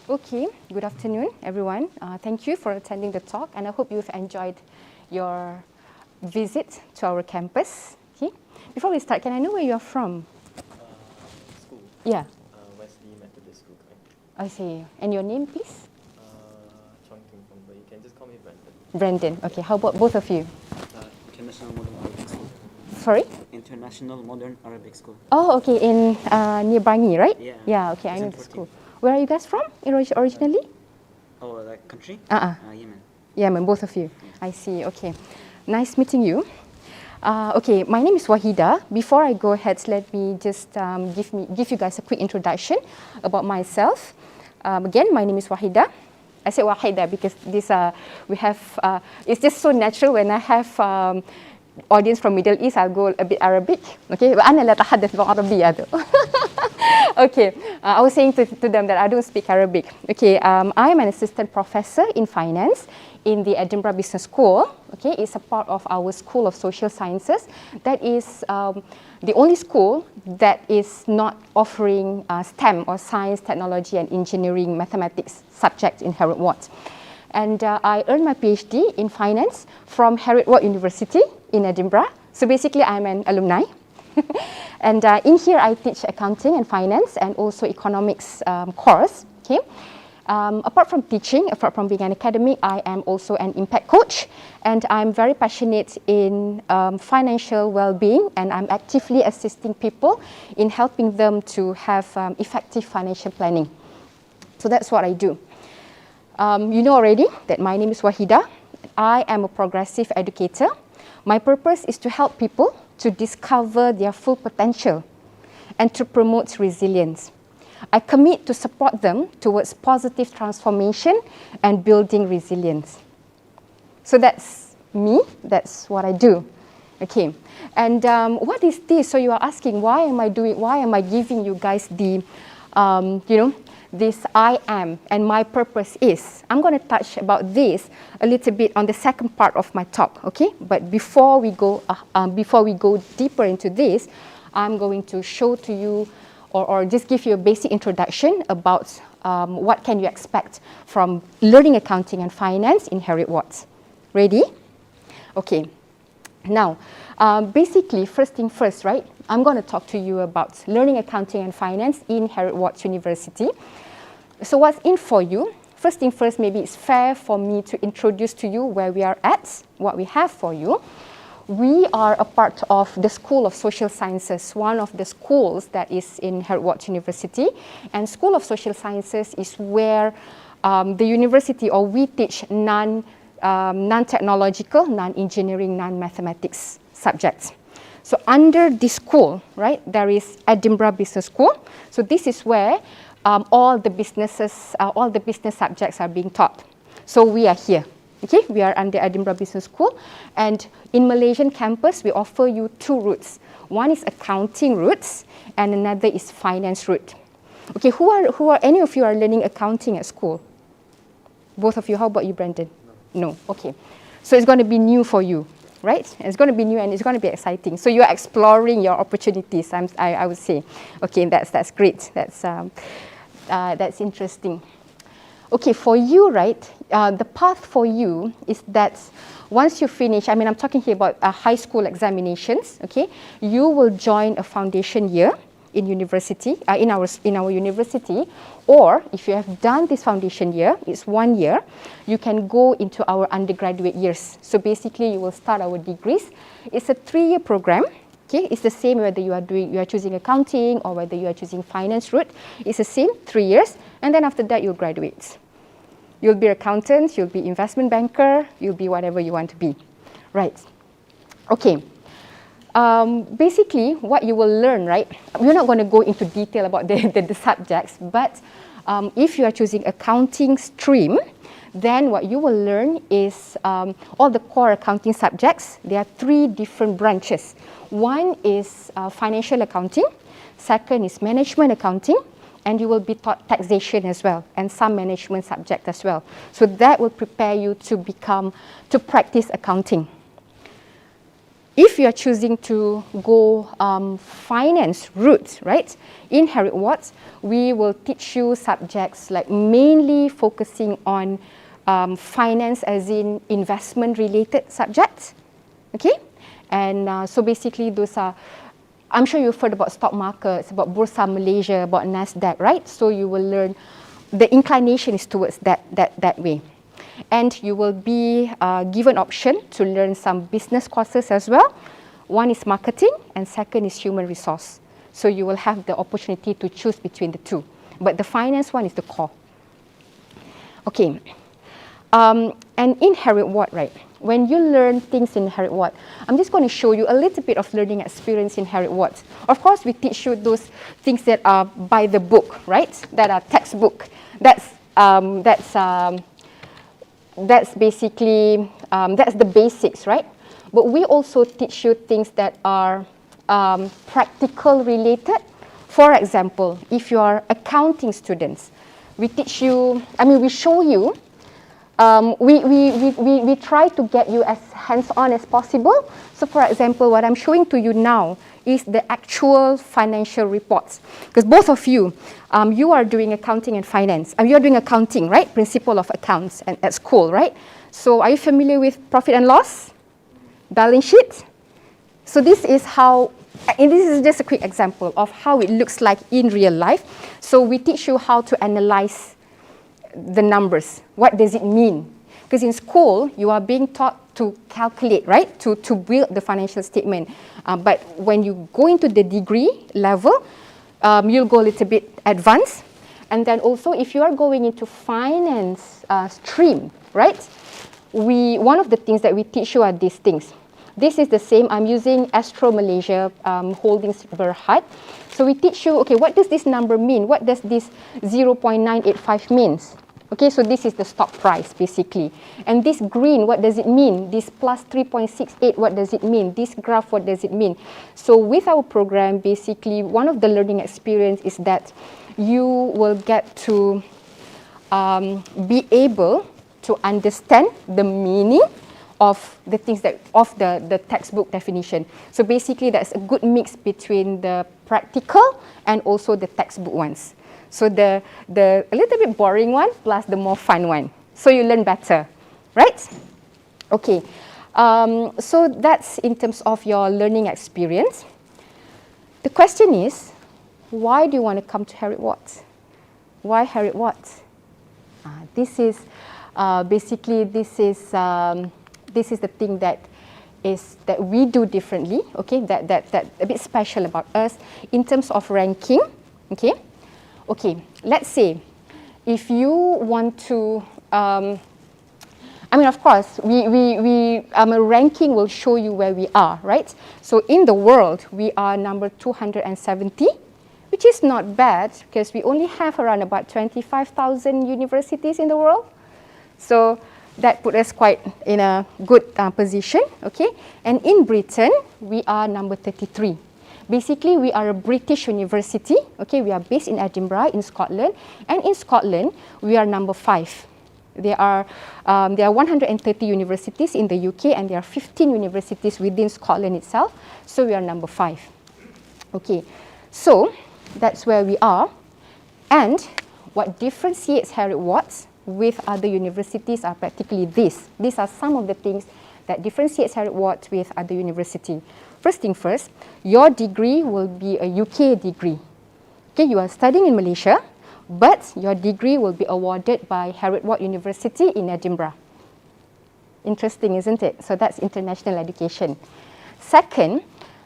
Okay, good afternoon, everyone. Thank you for attending the talk, and I hope you've enjoyed your visit to our campus. Okay. Before we start, can I know where you're from? School. Yeah. Wesley Methodist School. I see. And your name, please? Chongqing from, but you can just call me Brandon. Brandon. Okay. How about both of you? International Modern Arabic School. Sorry? International Modern Arabic School. Oh, okay. In near Bangi, right? Yeah. Yeah. Okay. I know the school. Where are you guys from originally? Oh, like country? Yemen. Yemen, both of you. I see. Okay. Nice meeting you. Okay, my name is Wahida. Before I go ahead, let me just give you guys a quick introduction about myself. Again, my name is Wahida. I say Wahida because this we have. It's just so natural when I have audience from Middle East. I'll go a bit Arabic. Okay, أنا لا أتحدث بالعربية. Okay, I was saying to them that I don't speak Arabic. Okay, I am an assistant professor in finance in the Edinburgh Business School. Okay, it's a part of our School of Social Sciences. That is the only school that is not offering STEM or science, technology and engineering, mathematics subjects in Heriot-Watt. And I earned my PhD in finance from Heriot-Watt University in Edinburgh. So basically I'm an alumni. And in here I teach accounting and finance and also economics course. Okay. Apart from teaching, apart from being an academic, I am also an impact coach, and I'm very passionate in financial well-being, and I'm actively assisting people in helping them to have effective financial planning. So that's what I do. You know already that my name is Wahida. I am a progressive educator. My purpose is to help people to discover their full potential and to promote resilience. I commit to support them towards positive transformation and building resilience. So that's me, that's what I do. Okay, and what is this? So you are asking, why am I giving you guys the, this I am and my purpose is. I'm going to touch about this a little bit on the second part of my talk, okay? But before we go deeper into this, I'm going to show to you or just give you a basic introduction about what can you expect from learning accounting and finance in Heriot-Watt. Ready? Okay. Now, basically, first thing first, right? I'm going to talk to you about learning accounting and finance in Heriot-Watt University. So what's in for you? First thing first, maybe it's fair for me to introduce to you where we are at, what we have for you. We are a part of the School of Social Sciences, one of the schools that is in Heriot-Watt University. And School of Social Sciences is where the university, or we teach non-technological, non-engineering, non-mathematics subjects. So under this school, right, there is Edinburgh Business School. So this is where all the business subjects are being taught. So we are here. Okay, we are under Edinburgh Business School, and in Malaysian campus, we offer you two routes. One is accounting routes, and another is finance route. Okay, who are any of you are learning accounting at school? Both of you. How about you, Brandon? No. Okay, so it's going to be new for you, right? It's going to be new and it's going to be exciting. So you are exploring your opportunities. I would say. Okay, that's great. That's interesting. Okay, for you, right, the path for you is that once you finish, I mean, I'm talking here about high school examinations, okay, you will join a foundation year, in university, in our university, or if you have done this foundation year, it's 1 year, you can go into our undergraduate years. So basically, you will start our degrees. It's a 3-year program. Okay, it's the same whether you are choosing accounting or whether you are choosing finance route. It's the same, 3 years, and then after that you'll graduate. You'll be accountant, you'll be investment banker, you'll be whatever you want to be. Right. Okay. Basically, what you will learn, right? We're not going to go into detail about the subjects, but if you are choosing accounting stream, then what you will learn is all the core accounting subjects. There are 3 different branches. One is financial accounting, second is management accounting, and you will be taught taxation as well, and some management subject as well. So that will prepare you to practice accounting. If you are choosing to go finance route, right, in Heriot-Watt, we will teach you subjects like mainly focusing on finance as in investment related subjects, okay? And so basically those are, I'm sure you've heard about stock markets, about Bursa Malaysia, about NASDAQ, right? So you will learn, the inclination is towards that way. And you will be given option to learn some business courses as well. One is marketing and second is human resource. So you will have the opportunity to choose between the 2. But the finance one is the core. Okay. And in Heriot-Watt, right, when you learn things in Heriot-Watt, I'm just going to show you a little bit of learning experience in Heriot-Watt. Of course, we teach you those things that are by the book, right, that are textbook. That's basically, that's the basics, right? But we also teach you things that are practical related. For example, if you are accounting students, we teach you, we show you, we try to get you as hands-on as possible. So for example, what I'm showing to you now is the actual financial reports. Because both of you, you are doing accounting and finance. You are doing accounting, right? Principle of accounts at school, right? So are you familiar with profit and loss? Balance sheet? So this is how, and this is just a quick example of how it looks like in real life. So we teach you how to analyze the numbers. What does it mean? Because in school, you are being taught to calculate, right? To build the financial statement. But when you go into the degree level, you'll go a little bit advanced. And then also, if you are going into finance stream, right? One of the things that we teach you are these things. This is the same. I'm using Astro Malaysia Holdings Berhad. So we teach you, okay, what does this number mean? What does this 0.985 means? Okay, so this is the stock price, basically. And this green, what does it mean? This plus 3.68, what does it mean? This graph, what does it mean? So with our program, basically, one of the learning experience is that you will get to be able to understand the meaning of the things of the textbook definition. So basically, that's a good mix between the practical and also the textbook ones. So the a little bit boring one plus the more fun one. So you learn better, right? Okay. So that's in terms of your learning experience. The question is, why do you want to come to Heriot-Watt? Why Heriot-Watt? This is basically this is the thing that we do differently. Okay, that a bit special about us in terms of ranking. Okay. Okay, let's say if you want to, of course, a ranking will show you where we are, right? So in the world, we are number 270, which is not bad because we only have around about 25,000 universities in the world. So that put us quite in a good position, okay? And in Britain, we are number 33. Basically, we are a British university. Okay, we are based in Edinburgh, in Scotland, and in Scotland, we are number 5. There are 130 universities in the UK, and there are 15 universities within Scotland itself. So we are number 5. Okay, so that's where we are. And what differentiates Heriot-Watt with other universities are practically this. These are some of the things that differentiates Heriot-Watt with other universities. first thing first, your degree will be a UK degree. Okay, you are studying in Malaysia, but your degree will be awarded by Heriot-Watt University in Edinburgh. Interesting, isn't it? So that's international education. Second,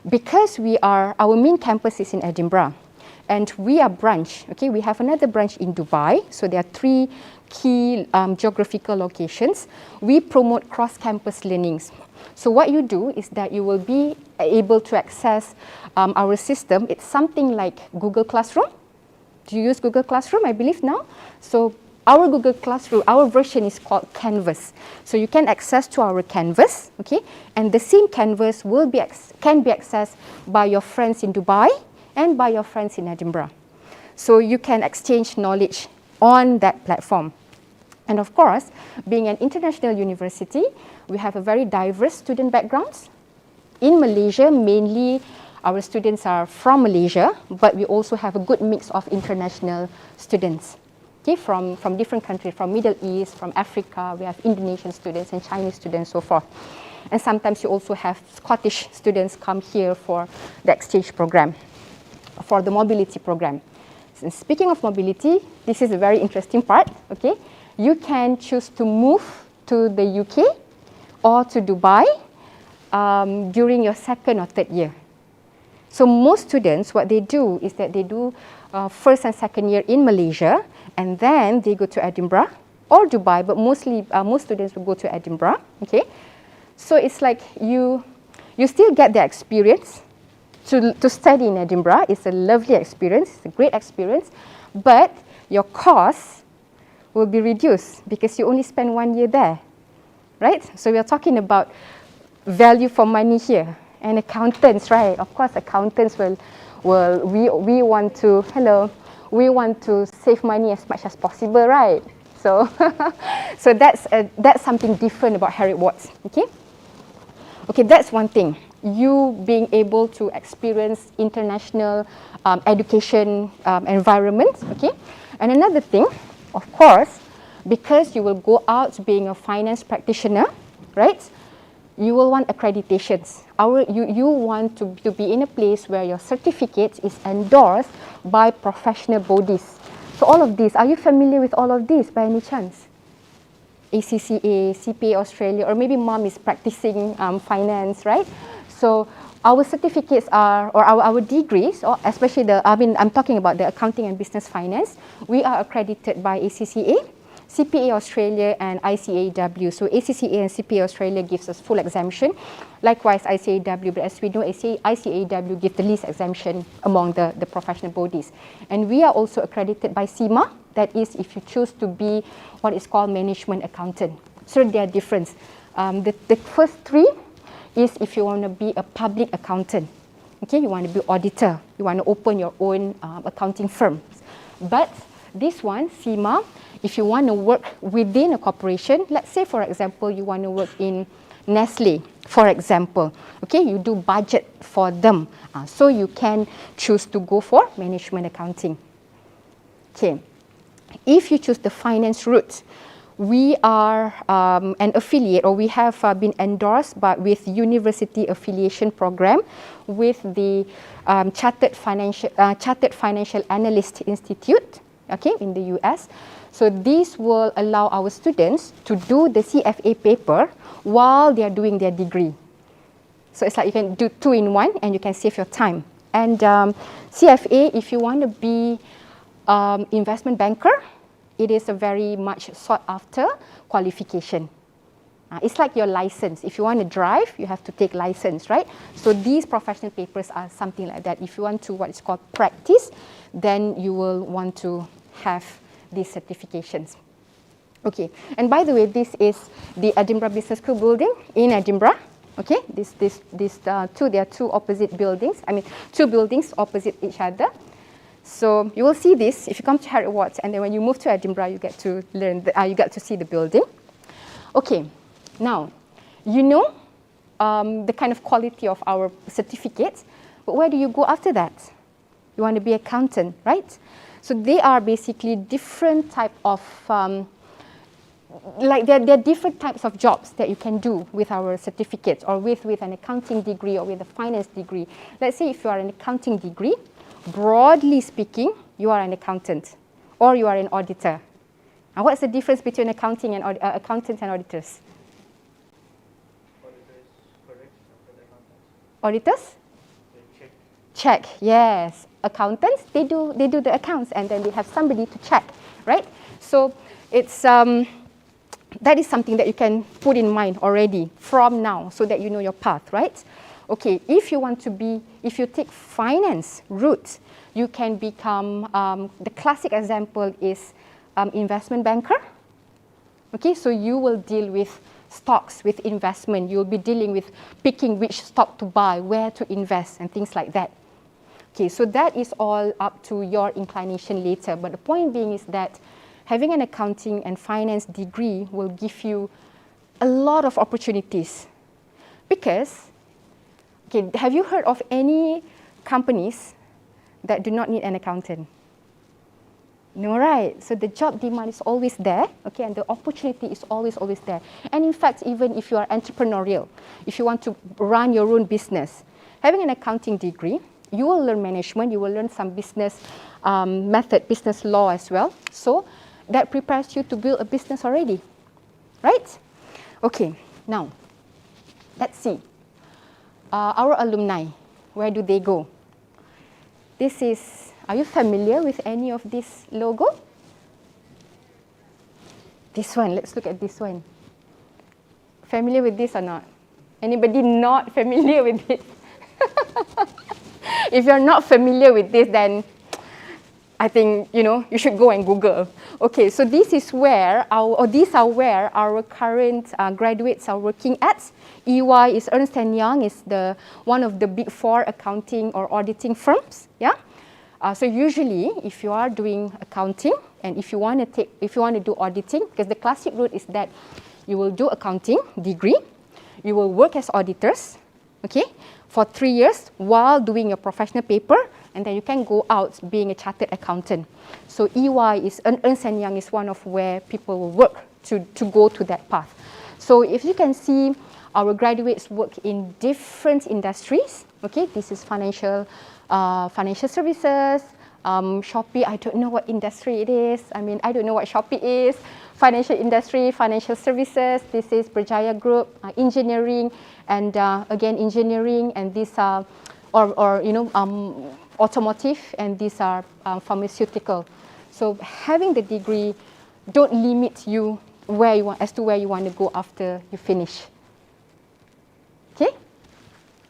because our main campus is in Edinburgh, and we are branch, okay, we have another branch in Dubai, so there are 3 key geographical locations. We promote cross-campus learnings. So what you do is that you will be able to access our system. It's something like Google Classroom. Do you use Google Classroom, I believe now? So our Google Classroom, our version is called Canvas. So you can access to our Canvas, okay? And the same Canvas can be accessed by your friends in Dubai and by your friends in Edinburgh. So you can exchange knowledge on that platform. And of course, being an international university, we have a very diverse student backgrounds. In Malaysia, mainly our students are from Malaysia, but we also have a good mix of international students, okay, from different countries, from Middle East, from Africa. We have Indonesian students and Chinese students, so forth. And sometimes you also have Scottish students come here for the exchange program, for the mobility program. And speaking of mobility, this is a very interesting part, okay? You can choose to move to the UK or to Dubai during your 2nd or 3rd year. So most students, what they do is that they do 1st and 2nd year in Malaysia, and then they go to Edinburgh or Dubai, but mostly most students will go to Edinburgh, okay? So it's like you still get the experience to study in Edinburgh. It's a lovely experience, it's a great experience, but your cost will be reduced because you only spend 1 year there, right? So we are talking about value for money here. And accountants, right? Of course, accountants we want to save money as much as possible, right? So, so that's something different about Heriot-Watt, okay? Okay, that's one thing. You being able to experience international education environment, okay? And another thing, of course, because you will go out being a finance practitioner, right? You will want accreditations. You want to be in a place where your certificate is endorsed by professional bodies. So all of these, are you familiar with all of these by any chance? ACCA, CPA Australia, or maybe mom is practicing finance, right? So our certificates are, or our degrees, or especially I'm talking about the accounting and business finance, we are accredited by ACCA, CPA Australia and ICAW. So ACCA and CPA Australia gives us full exemption. Likewise, ICAW, but as we know, ICAW gives the least exemption among the professional bodies. And we are also accredited by CIMA. That is, if you choose to be what is called management accountant. So there are different. The first 3 is if you want to be a public accountant. Okay, you want to be auditor. You want to open your own accounting firm. But this one, CIMA, if you want to work within a corporation, let's say, for example, you want to work in Nestle, for example, okay, you do budget for them. So you can choose to go for management accounting. Okay, if you choose the finance route, we are an affiliate, or we have been endorsed with University Affiliation Program with the Chartered Financial Analyst Institute, okay, in the US. So this will allow our students to do the CFA paper while they are doing their degree. So it's like you can do 2 in 1 and you can save your time. And CFA, if you want to be investment banker, it is a very much sought after qualification. It's like your license. If you want to drive, you have to take license, right? So these professional papers are something like that. If you want to what is called practice, then you will want to have these certifications. Okay, and by the way, this is the Edinburgh Business School building in Edinburgh. Okay, there are 2 opposite buildings. 2 buildings opposite each other. So you will see this if you come to Heriot-Watt, and then when you move to Edinburgh, you get to learn. You get to see the building. Okay, now you know the kind of quality of our certificates, but where do you go after that? You want to be accountant, right? So they are basically different type of like there are different types of jobs that you can do with our certificates or with an accounting degree or with a finance degree. Let's say if you are an accounting degree, broadly speaking, you are an accountant or you are an auditor. Now, what's the difference between accounting and accountants and auditors? Auditors? Check, yes. Accountants, they do the accounts and then they have somebody to check, right? So it's that is something that you can put in mind already from now so that you know your path, right? Okay, if you take finance route, you can become, the classic example is investment banker. Okay, so you will deal with stocks, with investment. You'll be dealing with picking which stock to buy, where to invest, and things like that. Okay, so that is all up to your inclination later. But the point being is that having an accounting and finance degree will give you a lot of opportunities. Because, okay, have you heard of any companies that do not need an accountant? No, right? So the job demand is always there, okay, and the opportunity is always there. And in fact, even if you are entrepreneurial, if you want to run your own business, having an accounting degree, you will learn management, you will learn some business method, business law as well. So that prepares you to build a business already, right? Okay, now, let's see. Our alumni, where do they go? This is, are you familiar with any of this logo? This one, let's look at this one. Familiar with this or not? Anybody not familiar with it? If you're not familiar with this, then I think, you should go and Google. Okay, so this is where, these are where our current graduates are working at. EY is Ernst & Young, is one of the big 4 accounting or auditing firms, yeah? So usually, if you are doing accounting and if you want to do auditing, because the classic route is that you will do accounting degree, you will work as auditors, okay, for 3 years while doing your professional paper, and then you can go out being a chartered accountant. So EY is Ernst & Young is one of where people will work to go to that path. So if you can see, our graduates work in different industries. Okay, this is financial services, Shopee. I don't know what industry it is. I don't know what Shopee is. Financial industry, financial services. This is Berjaya Group, engineering, and again engineering, and these are automotive, and these are pharmaceutical. So having the degree don't limit you as to where you want to go after you finish. Okay?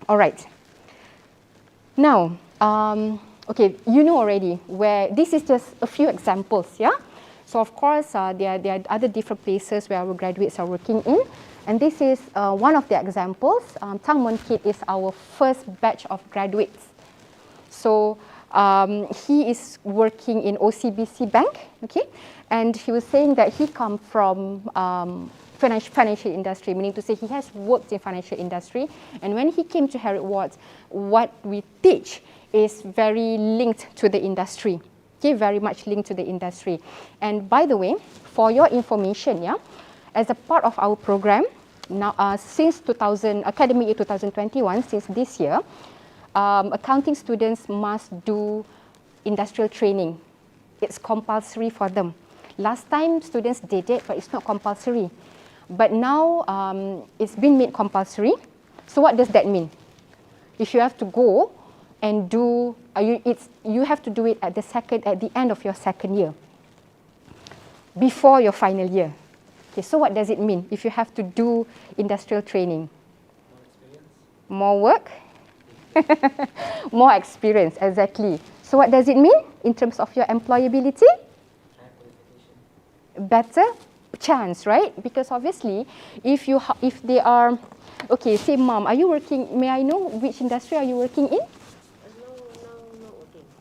All right. Now, okay, you know already where, this is just a few examples, yeah? So of course, there are other different places where our graduates are working in. And this is one of the examples. Tang Mon Kit is our first batch of graduates. So he is working in OCBC Bank, okay? And he was saying that he comes from financial industry, meaning to say he has worked in financial industry. And when he came to Heriot-Watt, what we teach is very linked to the industry, okay? Very much linked to the industry. And by the way, for your information, yeah, as a part of our program, now since academic year 2021, since this year, accounting students must do industrial training. It's compulsory for them. Last time students did it, but it's not compulsory. But now it's been made compulsory. So what does that mean? If you have to go and do, you have to do it at the end of your second year, before your final year. Okay, so what does it mean if you have to do industrial training? More work? More experience, exactly. So what does it mean in terms of your employability? Better chance, right? Because obviously, if they are, okay, say mom, are you working, may I know which industry are you working in?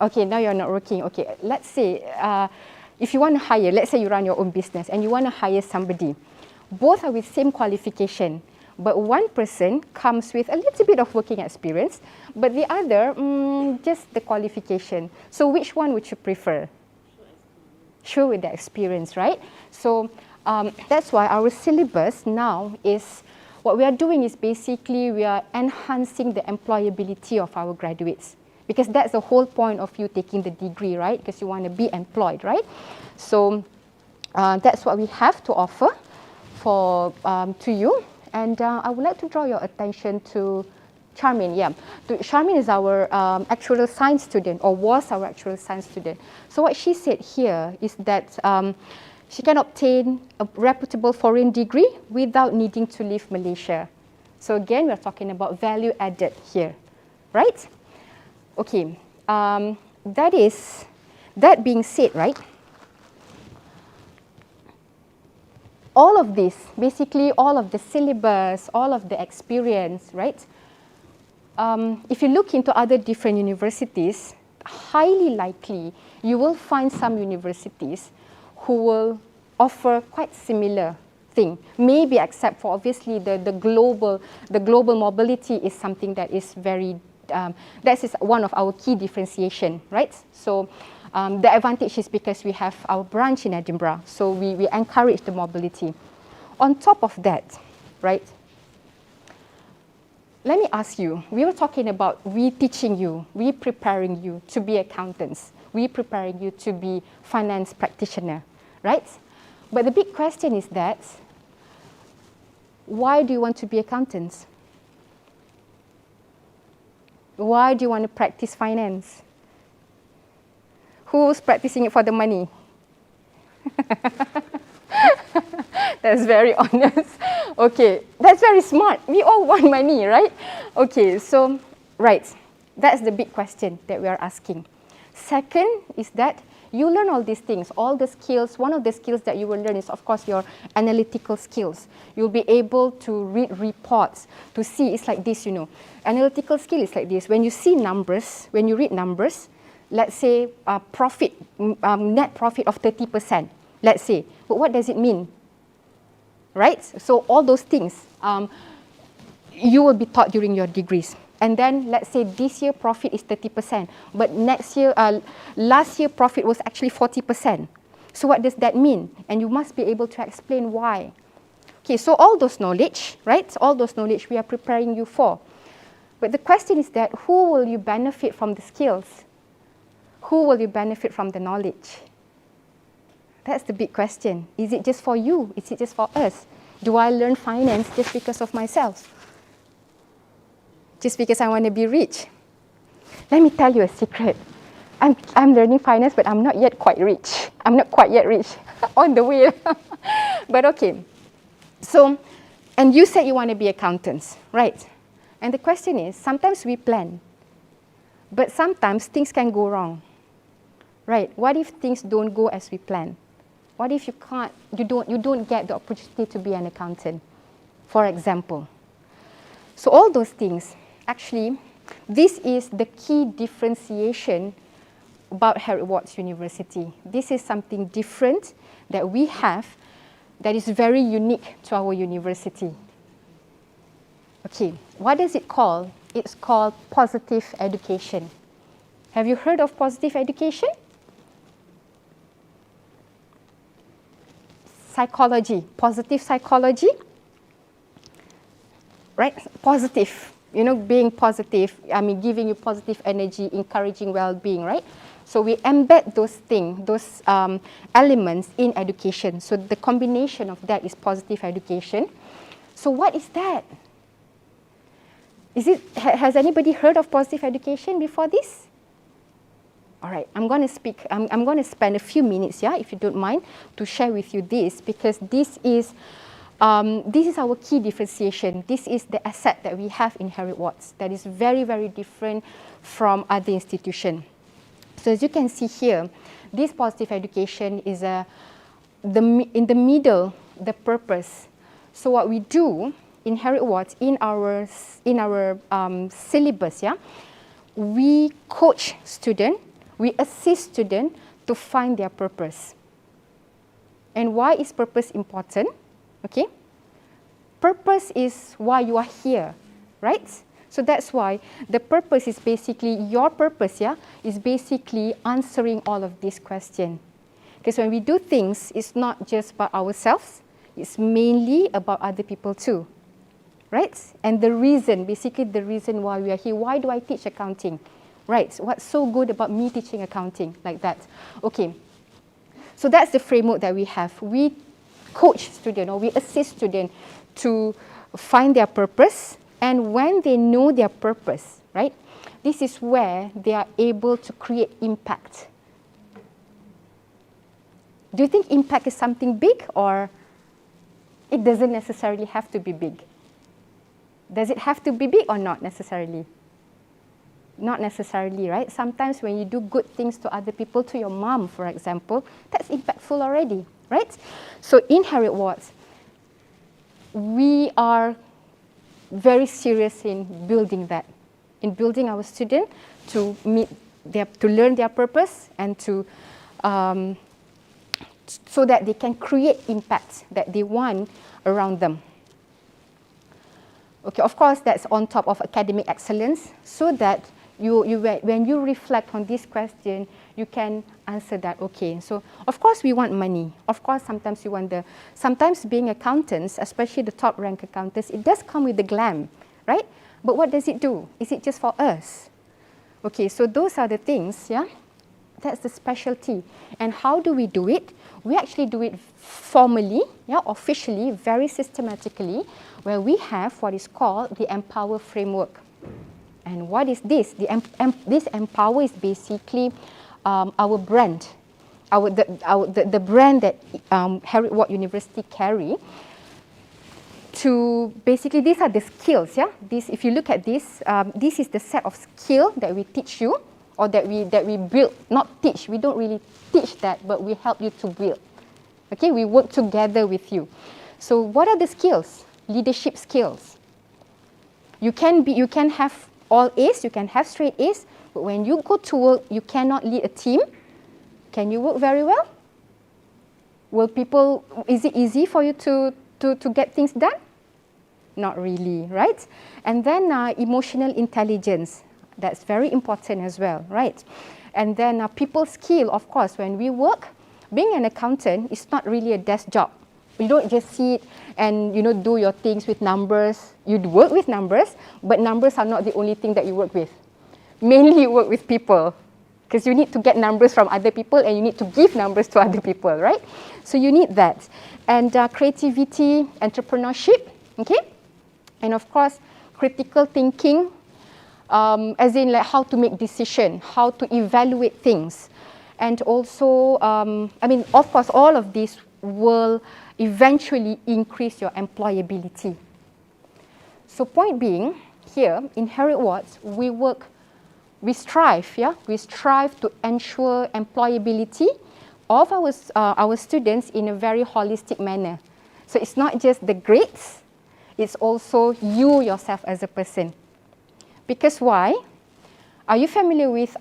Okay, now you're not working. Okay, let's say, if you want to hire, let's say you run your own business and you want to hire somebody. Both are with same qualification, but one person comes with a little bit of working experience, but the other, just the qualification. So which one would you prefer? Sure, with the experience, right? So That's why our syllabus now is, what we are doing is basically we are enhancing the employability of our graduates. Because that's the whole point of you taking the degree, right? Because you want to be employed, right? So that's what we have to offer for to you. And I would like to draw your attention to Charmin. Yeah, Charmin is our actuarial science student, or was our actuarial science student. So what she said here is that she can obtain a reputable foreign degree without needing to leave Malaysia. So again, we're talking about value added here, right? Okay, that being said, right? All of this, basically all of the syllabus, all of the experience, right? If you look into other different universities, highly likely you will find some universities who will offer quite similar thing. Maybe except for obviously the global mobility is something that is very, that is one of our key differentiation, right? So the advantage is because we have our branch in Edinburgh, so we encourage the mobility. On top of that, right? Let me ask you, we were talking about we teaching you, we preparing you to be accountants, we preparing you to be finance practitioner, right? But the big question is that, why do you want to be accountants? Why do you want to practice finance? Who's practicing it for the money? That's very honest. Okay, that's very smart. We all want money, right? Okay, so, right, that's the big question that we are asking. Second is that you learn all these things, all the skills. One of the skills that you will learn is, of course, your analytical skills. You'll be able to read reports, to see, it's like this, you know. Analytical skill is like this. When you see numbers, when you read numbers, let's say profit, net profit of 30%, let's say. But what does it mean? Right? So all those things you will be taught during your degrees. And then let's say this year profit is 30%, but next year, last year profit was actually 40%. So what does that mean? And you must be able to explain why. Okay, so all those knowledge, right? All those knowledge we are preparing you for. But the question is that who will you benefit from the skills? Who will you benefit from the knowledge? That's the big question. Is it just for you? Is it just for us? Do I learn finance just because of myself? Just because I want to be rich? Let me tell you a secret. I'm learning finance, but I'm not yet quite rich. I'm not quite yet rich. On the way. But okay. So, and you said you want to be accountants, right? And the question is, sometimes we plan, but sometimes things can go wrong, right? What if things don't go as we plan? What if you don't get the opportunity to be an accountant, for example? So all those things, actually, this is the key differentiation about Heriot-Watt University. This is something different that we have that is very unique to our university. Okay, what is it called? It's called positive education. Have you heard of positive education? Psychology, positive psychology, right? Positive, you know, being positive, I mean, giving you positive energy, encouraging well-being, right? So we embed those things, those elements in education. So the combination of that is positive education. So what is that? Has anybody heard of positive education before this? All right, I'm going to speak, I'm going to spend a few minutes, yeah, if you don't mind, to share with you this, because this is our key differentiation. This is the asset that we have in Heriot-Watt that is very, very different from other institutions. So as you can see here, this positive education is in the middle, the purpose. So what we do in Heriot-Watt, in our syllabus, yeah, we coach students, we assist students to find their purpose. And why is purpose important? Okay? Purpose is why you are here, right? So that's why the purpose is basically, your purpose, yeah, is basically answering all of these questions. Because when we do things, it's not just about ourselves, it's mainly about other people too, right? And the reason, basically the reason why we are here, why do I teach accounting? Right, what's so good about me teaching accounting, like that? Okay, so that's the framework that we have. We coach students, or we assist students to find their purpose, and when they know their purpose, right, this is where they are able to create impact. Do you think impact is something big, or it doesn't necessarily have to be big? Does it have to be big or not necessarily? Not necessarily, right? Sometimes when you do good things to other people, to your mom, for example, that's impactful already, right? So in Heriot-Watt, we are very serious in building that, in building our students to learn their purpose and to so that they can create impact that they want around them. Okay, of course, that's on top of academic excellence, so that when you reflect on this question, you can answer that, okay, so of course we want money. Of course, sometimes you want sometimes being accountants, especially the top rank accountants, it does come with the glam, right? But what does it do? Is it just for us? Okay, so those are the things, yeah? That's the specialty. And how do we do it? We actually do it formally, yeah, officially, very systematically, where we have what is called the Empower Framework. And what is this? This Empower is basically our brand, the brand that Heriot-Watt University carry. To basically, these are the skills. Yeah, if you look at this, this is the set of skill that we teach you, or that we build. Not teach. We don't really teach that, but we help you to build. Okay, we work together with you. So, what are the skills? Leadership skills. You can have all A's, you can have straight A's, but when you go to work, you cannot lead a team. Can you work very well? Is it easy for you to get things done? Not really, right? And then emotional intelligence, that's very important as well, right? And then people skill, of course, when we work, being an accountant is not really a desk job. You don't just sit and do your things with numbers. You work with numbers, but numbers are not the only thing that you work with. Mainly you work with people, because you need to get numbers from other people and you need to give numbers to other people, right? So you need that. And creativity, entrepreneurship, okay? And of course, critical thinking, as in like how to make decisions, how to evaluate things. And also, of course, all of this will eventually increase your employability. So point being, here in Heriot-Watt, we strive to ensure employability of our students in a very holistic manner. So it's not just the grades, it's also you yourself as a person. Because why? Are you familiar with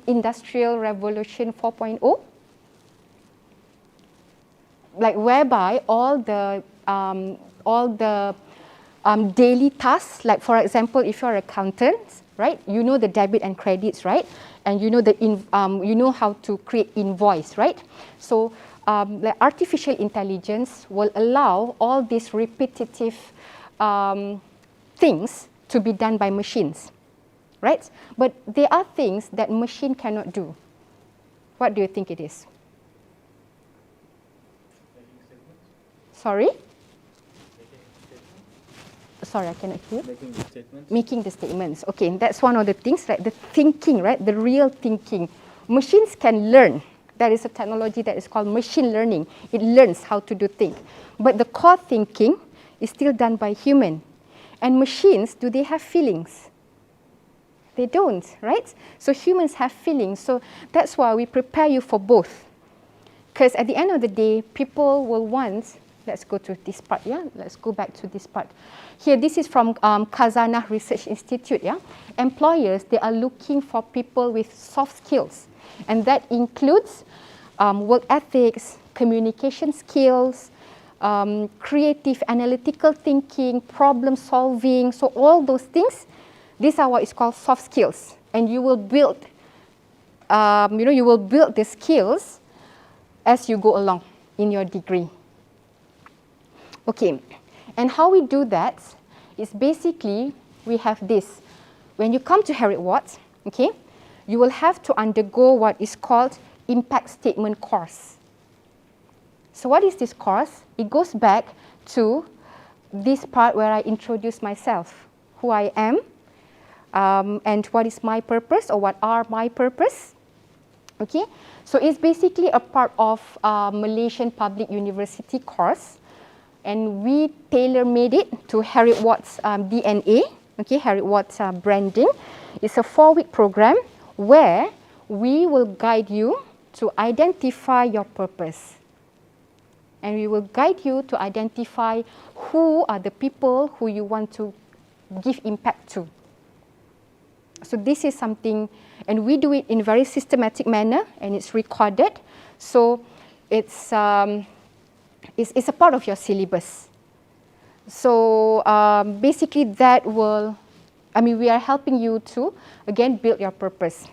Industrial Revolution 4.0? Like whereby all the daily tasks, like for example, if you're an accountant, right? You know the debit and credits, right? And you know how to create invoice, right? So the artificial intelligence will allow all these repetitive things to be done by machines, right? But there are things that machine cannot do. What do you think it is? Sorry? Sorry, I cannot hear. Making the statements. Making the statements. Okay, that's one of the things, right? The thinking, right? The real thinking. Machines can learn. There is a technology that is called machine learning. It learns how to do things. But the core thinking is still done by human. And machines, do they have feelings? They don't, right? So humans have feelings. So that's why we prepare you for both. Because at the end of the day, people will want. Let's go to this part, yeah? Let's go back to this part. Here, this is from Kazana Research Institute, yeah? Employers, they are looking for people with soft skills. And that includes work ethics, communication skills, creative analytical thinking, problem solving. So all those things, these are what is called soft skills. And you will build, you will build the skills as you go along in your degree. Okay, and how we do that is basically we have this. When you come to Heriot-Watt, okay, you will have to undergo what is called impact statement course. So what is this course? It goes back to this part where I introduce myself, who I am, and what is my purpose or what are my purpose. Okay, so it's basically a part of Malaysian Public University course, and we tailor-made it to Heriot-Watt's DNA, okay, Heriot-Watt's branding. It's a 4-week program where we will guide you to identify your purpose. And we will guide you to identify who are the people who you want to give impact to. So this is something, and we do it in a very systematic manner, and it's recorded. So it's a part of your syllabus. So basically that will, we are helping you to, again, build your purpose.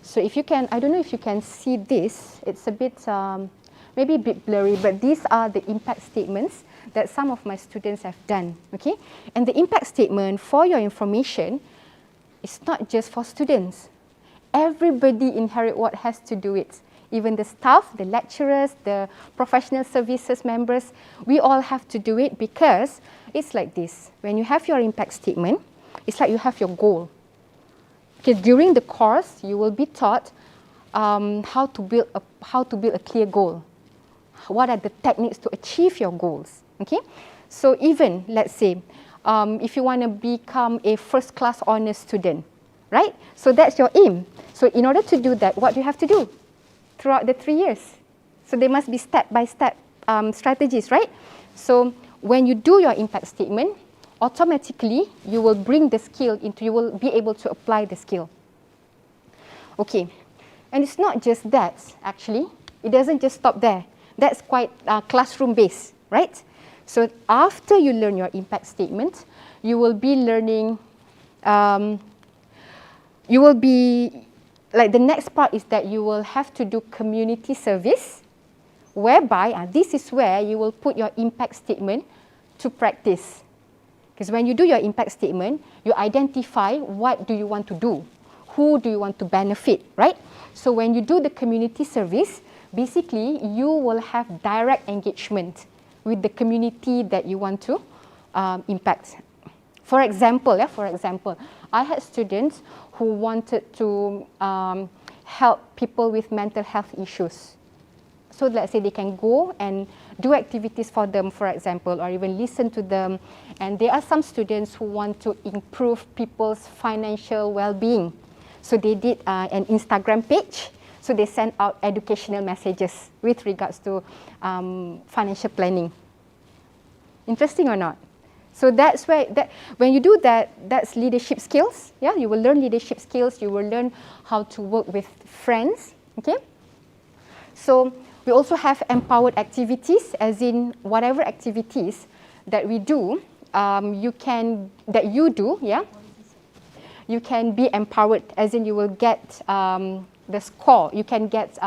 So if you can, I don't know if you can see this, it's a bit, maybe a bit blurry, but these are the impact statements that some of my students have done, okay? And the impact statement, for your information, is not just for students. Everybody in Heriot-Watt has to do it. Even the staff, the lecturers, the professional services members, we all have to do it because it's like this. When you have your impact statement, it's like you have your goal. Okay, during the course, you will be taught how to build a clear goal. What are the techniques to achieve your goals? Okay, so even let's say if you want to become a first-class honors student, right? So that's your aim. So in order to do that, what do you have to do throughout the 3 years? So there must be step-by-step strategies, right? So when you do your impact statement, automatically you will bring the skill into, you will be able to apply the skill. Okay, and it's not just that, actually. It doesn't just stop there. That's quite classroom-based, right? So after you learn your impact statement, you will be learning, like the next part is that you will have to do community service, whereby this is where you will put your impact statement to practice. Because when you do your impact statement, you identify what do you want to do, who do you want to benefit, right? So when you do the community service, basically you will have direct engagement with the community that you want to impact. For example, I had students who wanted to help people with mental health issues. So let's say they can go and do activities for them, for example, or even listen to them. And there are some students who want to improve people's financial well-being. So they did an Instagram page. So they send out educational messages with regards to financial planning. Interesting or not? So that's where, when you do that, that's leadership skills. Yeah, you will learn leadership skills. You will learn how to work with friends. Okay. So we also have empowered activities, as in whatever activities that we do, you can be empowered, as in you will get the score. You can get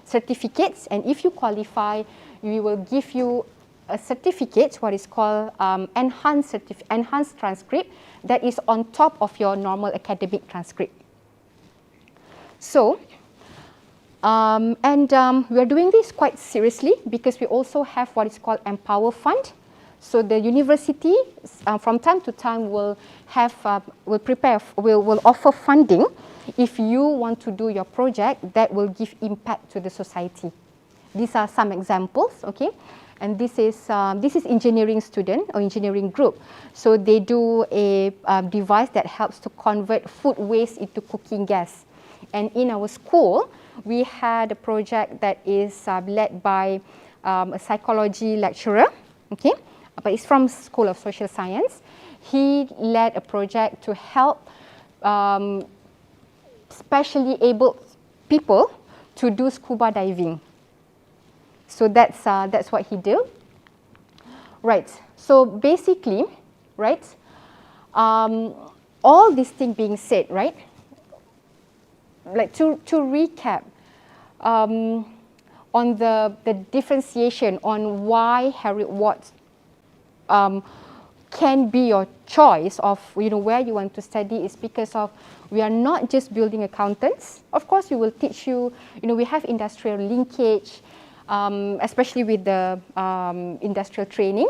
certificates, and if you qualify, we will give you a certificate, what is called enhanced transcript, that is on top of your normal academic transcript. So, we are doing this quite seriously because we also have what is called Empower Fund. So the university, from time to time, will offer funding if you want to do your project that will give impact to the society. These are some examples, okay? And this is engineering student or engineering group. So they do a device that helps to convert food waste into cooking gas. And in our school, we had a project that is led by a psychology lecturer, okay? But it's from School of Social Science. He led a project to help specially abled people to do scuba diving. So that's what he did. Right, so basically, right, all these things being said, right, like to recap, on the differentiation on why Heriot-Watt can be your choice of where you want to study is because of we are not just building accountants. Of course, we will teach you, we have industrial linkage, especially with the industrial training.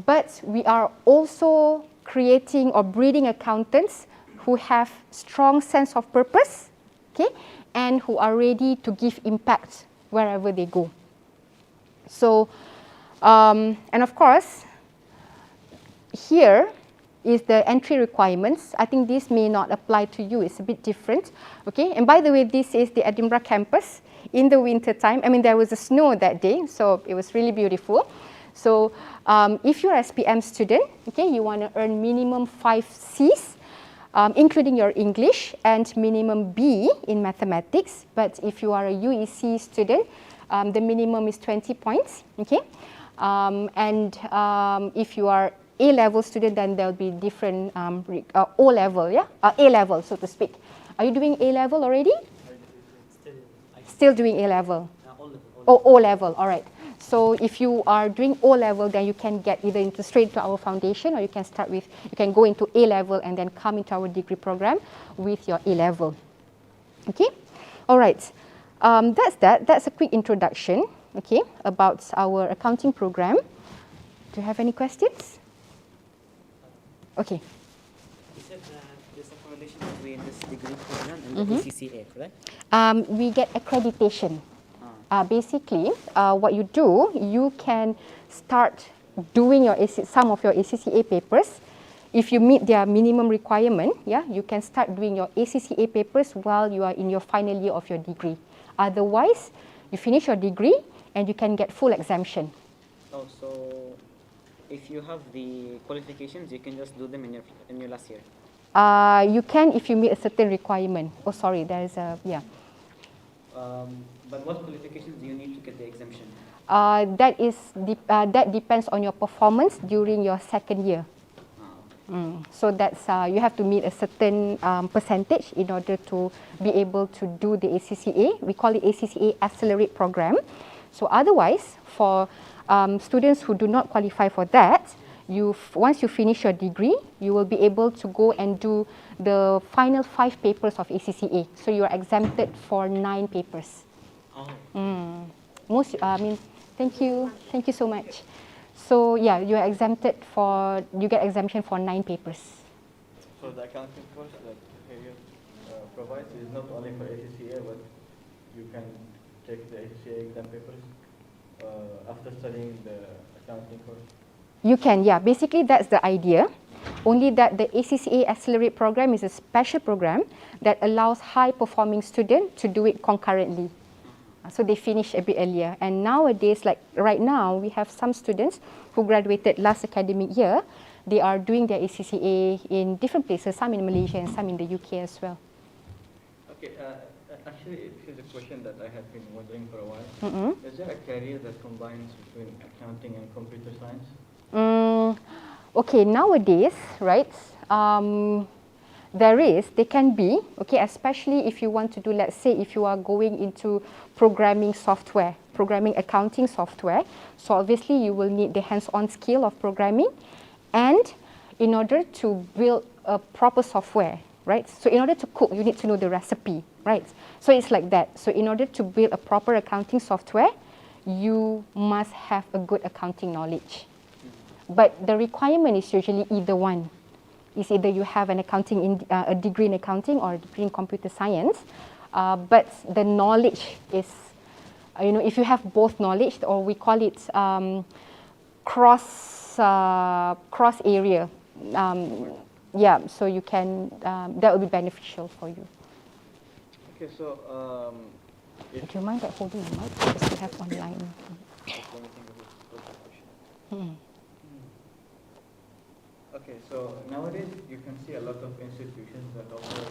But we are also creating or breeding accountants who have strong sense of purpose, okay, and who are ready to give impact wherever they go. So, and of course, here is the entry requirements. I think this may not apply to you, it's a bit different. Okay, and by the way, this is the Edinburgh campus in the winter time. I mean, there was a snow that day, so it was really beautiful. So if you're an SPM student, okay, you want to earn minimum 5 Cs, including your English, and minimum B in mathematics. But if you are a UEC student, the minimum is 20 points, okay? And if you are A-level student, then there'll be different O-level, yeah? A-level, so to speak. Are you doing A-level already? Still doing A-level? Oh, O-level, all right. So if you are doing O-level, then you can get either straight into our foundation, or you can start with, you can go into A-level and then come into our degree program with your A-level. Okay? All right. That's that. That's a quick introduction, okay, about our accounting program. Do you have any questions? Okay. You said that there's a correlation between this degree program and the ACCA, correct? We get accreditation. Basically, what you do, you can start doing some of your ACCA papers. If you meet their minimum requirement, yeah, you can start doing your ACCA papers while you are in your final year of your degree. Otherwise, you finish your degree and you can get full exemption. Oh, so if you have the qualifications, you can just do them in your last year? You can if you meet a certain requirement. Oh, sorry, there is a, yeah. But what qualifications do you need to get the exemption? That depends on your performance during your second year. So that's you have to meet a certain percentage in order to be able to do the ACCA. We call it ACCA Accelerate Program. So otherwise, for students who do not qualify for that, once you finish your degree, you will be able to go and do the final 5 papers of ACCA. So you are exempted for 9 papers. Thank you so much. So yeah, you are exempted you get exemption for 9 papers. So the accounting course that Heriot provides is not only for ACCA, but you can take the ACCA exam papers after studying the accounting course? You can, yeah. Basically, that's the idea. Only that the ACCA Accelerate program is a special program that allows high-performing students to do it concurrently. So they finish a bit earlier. And nowadays, like right now, we have some students who graduated last academic year. They are doing their ACCA in different places, some in Malaysia and some in the UK as well. Okay, actually, here's a question that I have been wondering for a while. Is there a career that combines between accounting and computer science? Okay, nowadays, right, there can be, okay, especially if you want to do, let's say, if you are going into programming software, programming accounting software, so obviously you will need the hands-on skill of programming, and in order to build a proper software, right, so in order to cook, you need to know the recipe, right, so it's like that. So in order to build a proper accounting software, you must have a good accounting knowledge. But the requirement is usually either one. It's either you have an a degree in accounting or a degree in computer science. But the knowledge is, if you have both knowledge, or we call it cross area. Yeah, so you can, that will be beneficial for you. Okay, so do you mind that holding the mic? Because we have online. Okay, so nowadays you can see a lot of institutions that offer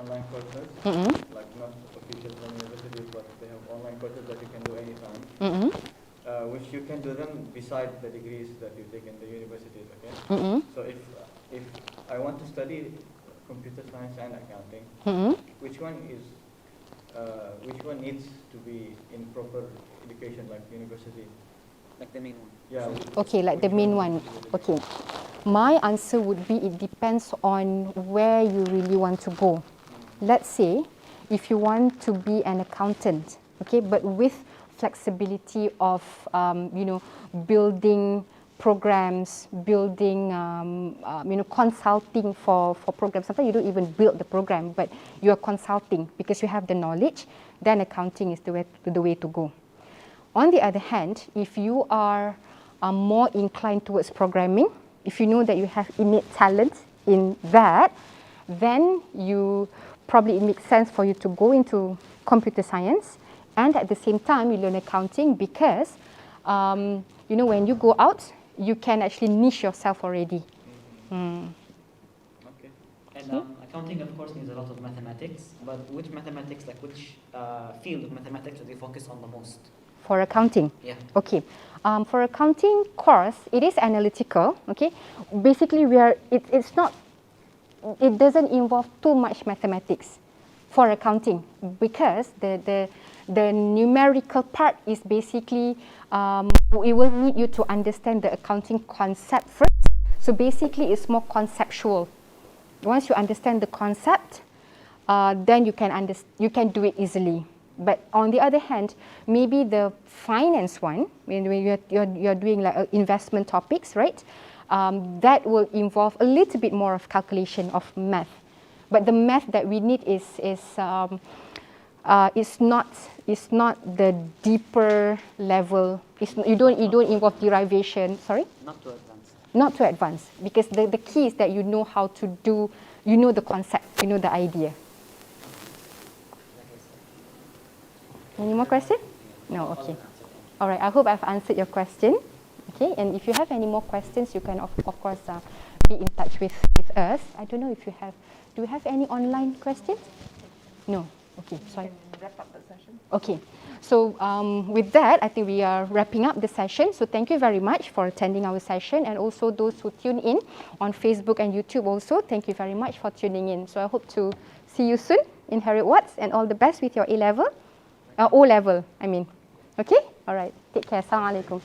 online courses, like not official universities, but they have online courses that you can do anytime, which you can do them beside the degrees that you take in the universities, okay? So if I want to study computer science and accounting, which one is which one needs to be in proper education, like university? Like the main one. Yeah. Okay, like the main one. Okay. My answer would be it depends on where you really want to go. Let's say if you want to be an accountant, okay, but with flexibility of, building programs, building, consulting for programs. Sometimes you don't even build the program, but you are consulting because you have the knowledge, then accounting is the way to go. On the other hand, if you are more inclined towards programming, if you know that you have innate talent in that, then it makes sense for you to go into computer science, and at the same time you learn accounting because, when you go out, you can actually niche yourself already. Okay. And accounting, of course, needs a lot of mathematics, but which mathematics, like which field of mathematics do they focus on the most? For accounting? Yeah. Okay. For accounting course, it is analytical, okay? Basically, it doesn't involve too much mathematics for accounting because the numerical part is basically, it will need you to understand the accounting concept first. So basically, it's more conceptual. Once you understand the concept, then you can do it easily. But on the other hand, maybe the finance one, when you're doing like investment topics, right? That will involve a little bit more of calculation of math. But the math that we need is not the deeper level. You don't involve derivation. Sorry. Not too advanced. Not too advanced, because the key is that you know how to do. You know the concept. You know the idea. Any more questions? No, okay. All right, I hope I've answered your question. Okay, and if you have any more questions, you can, of course, be in touch with us. I don't know if you have, do you have any online questions? No, okay, sorry. Wrap up the session. Okay, so with that, I think we are wrapping up the session. So thank you very much for attending our session, and also those who tune in on Facebook and YouTube also, thank you very much for tuning in. So I hope to see you soon in Heriot-Watt, and all the best with your O-level, I mean. Okay? All right. Take care. Assalamualaikum.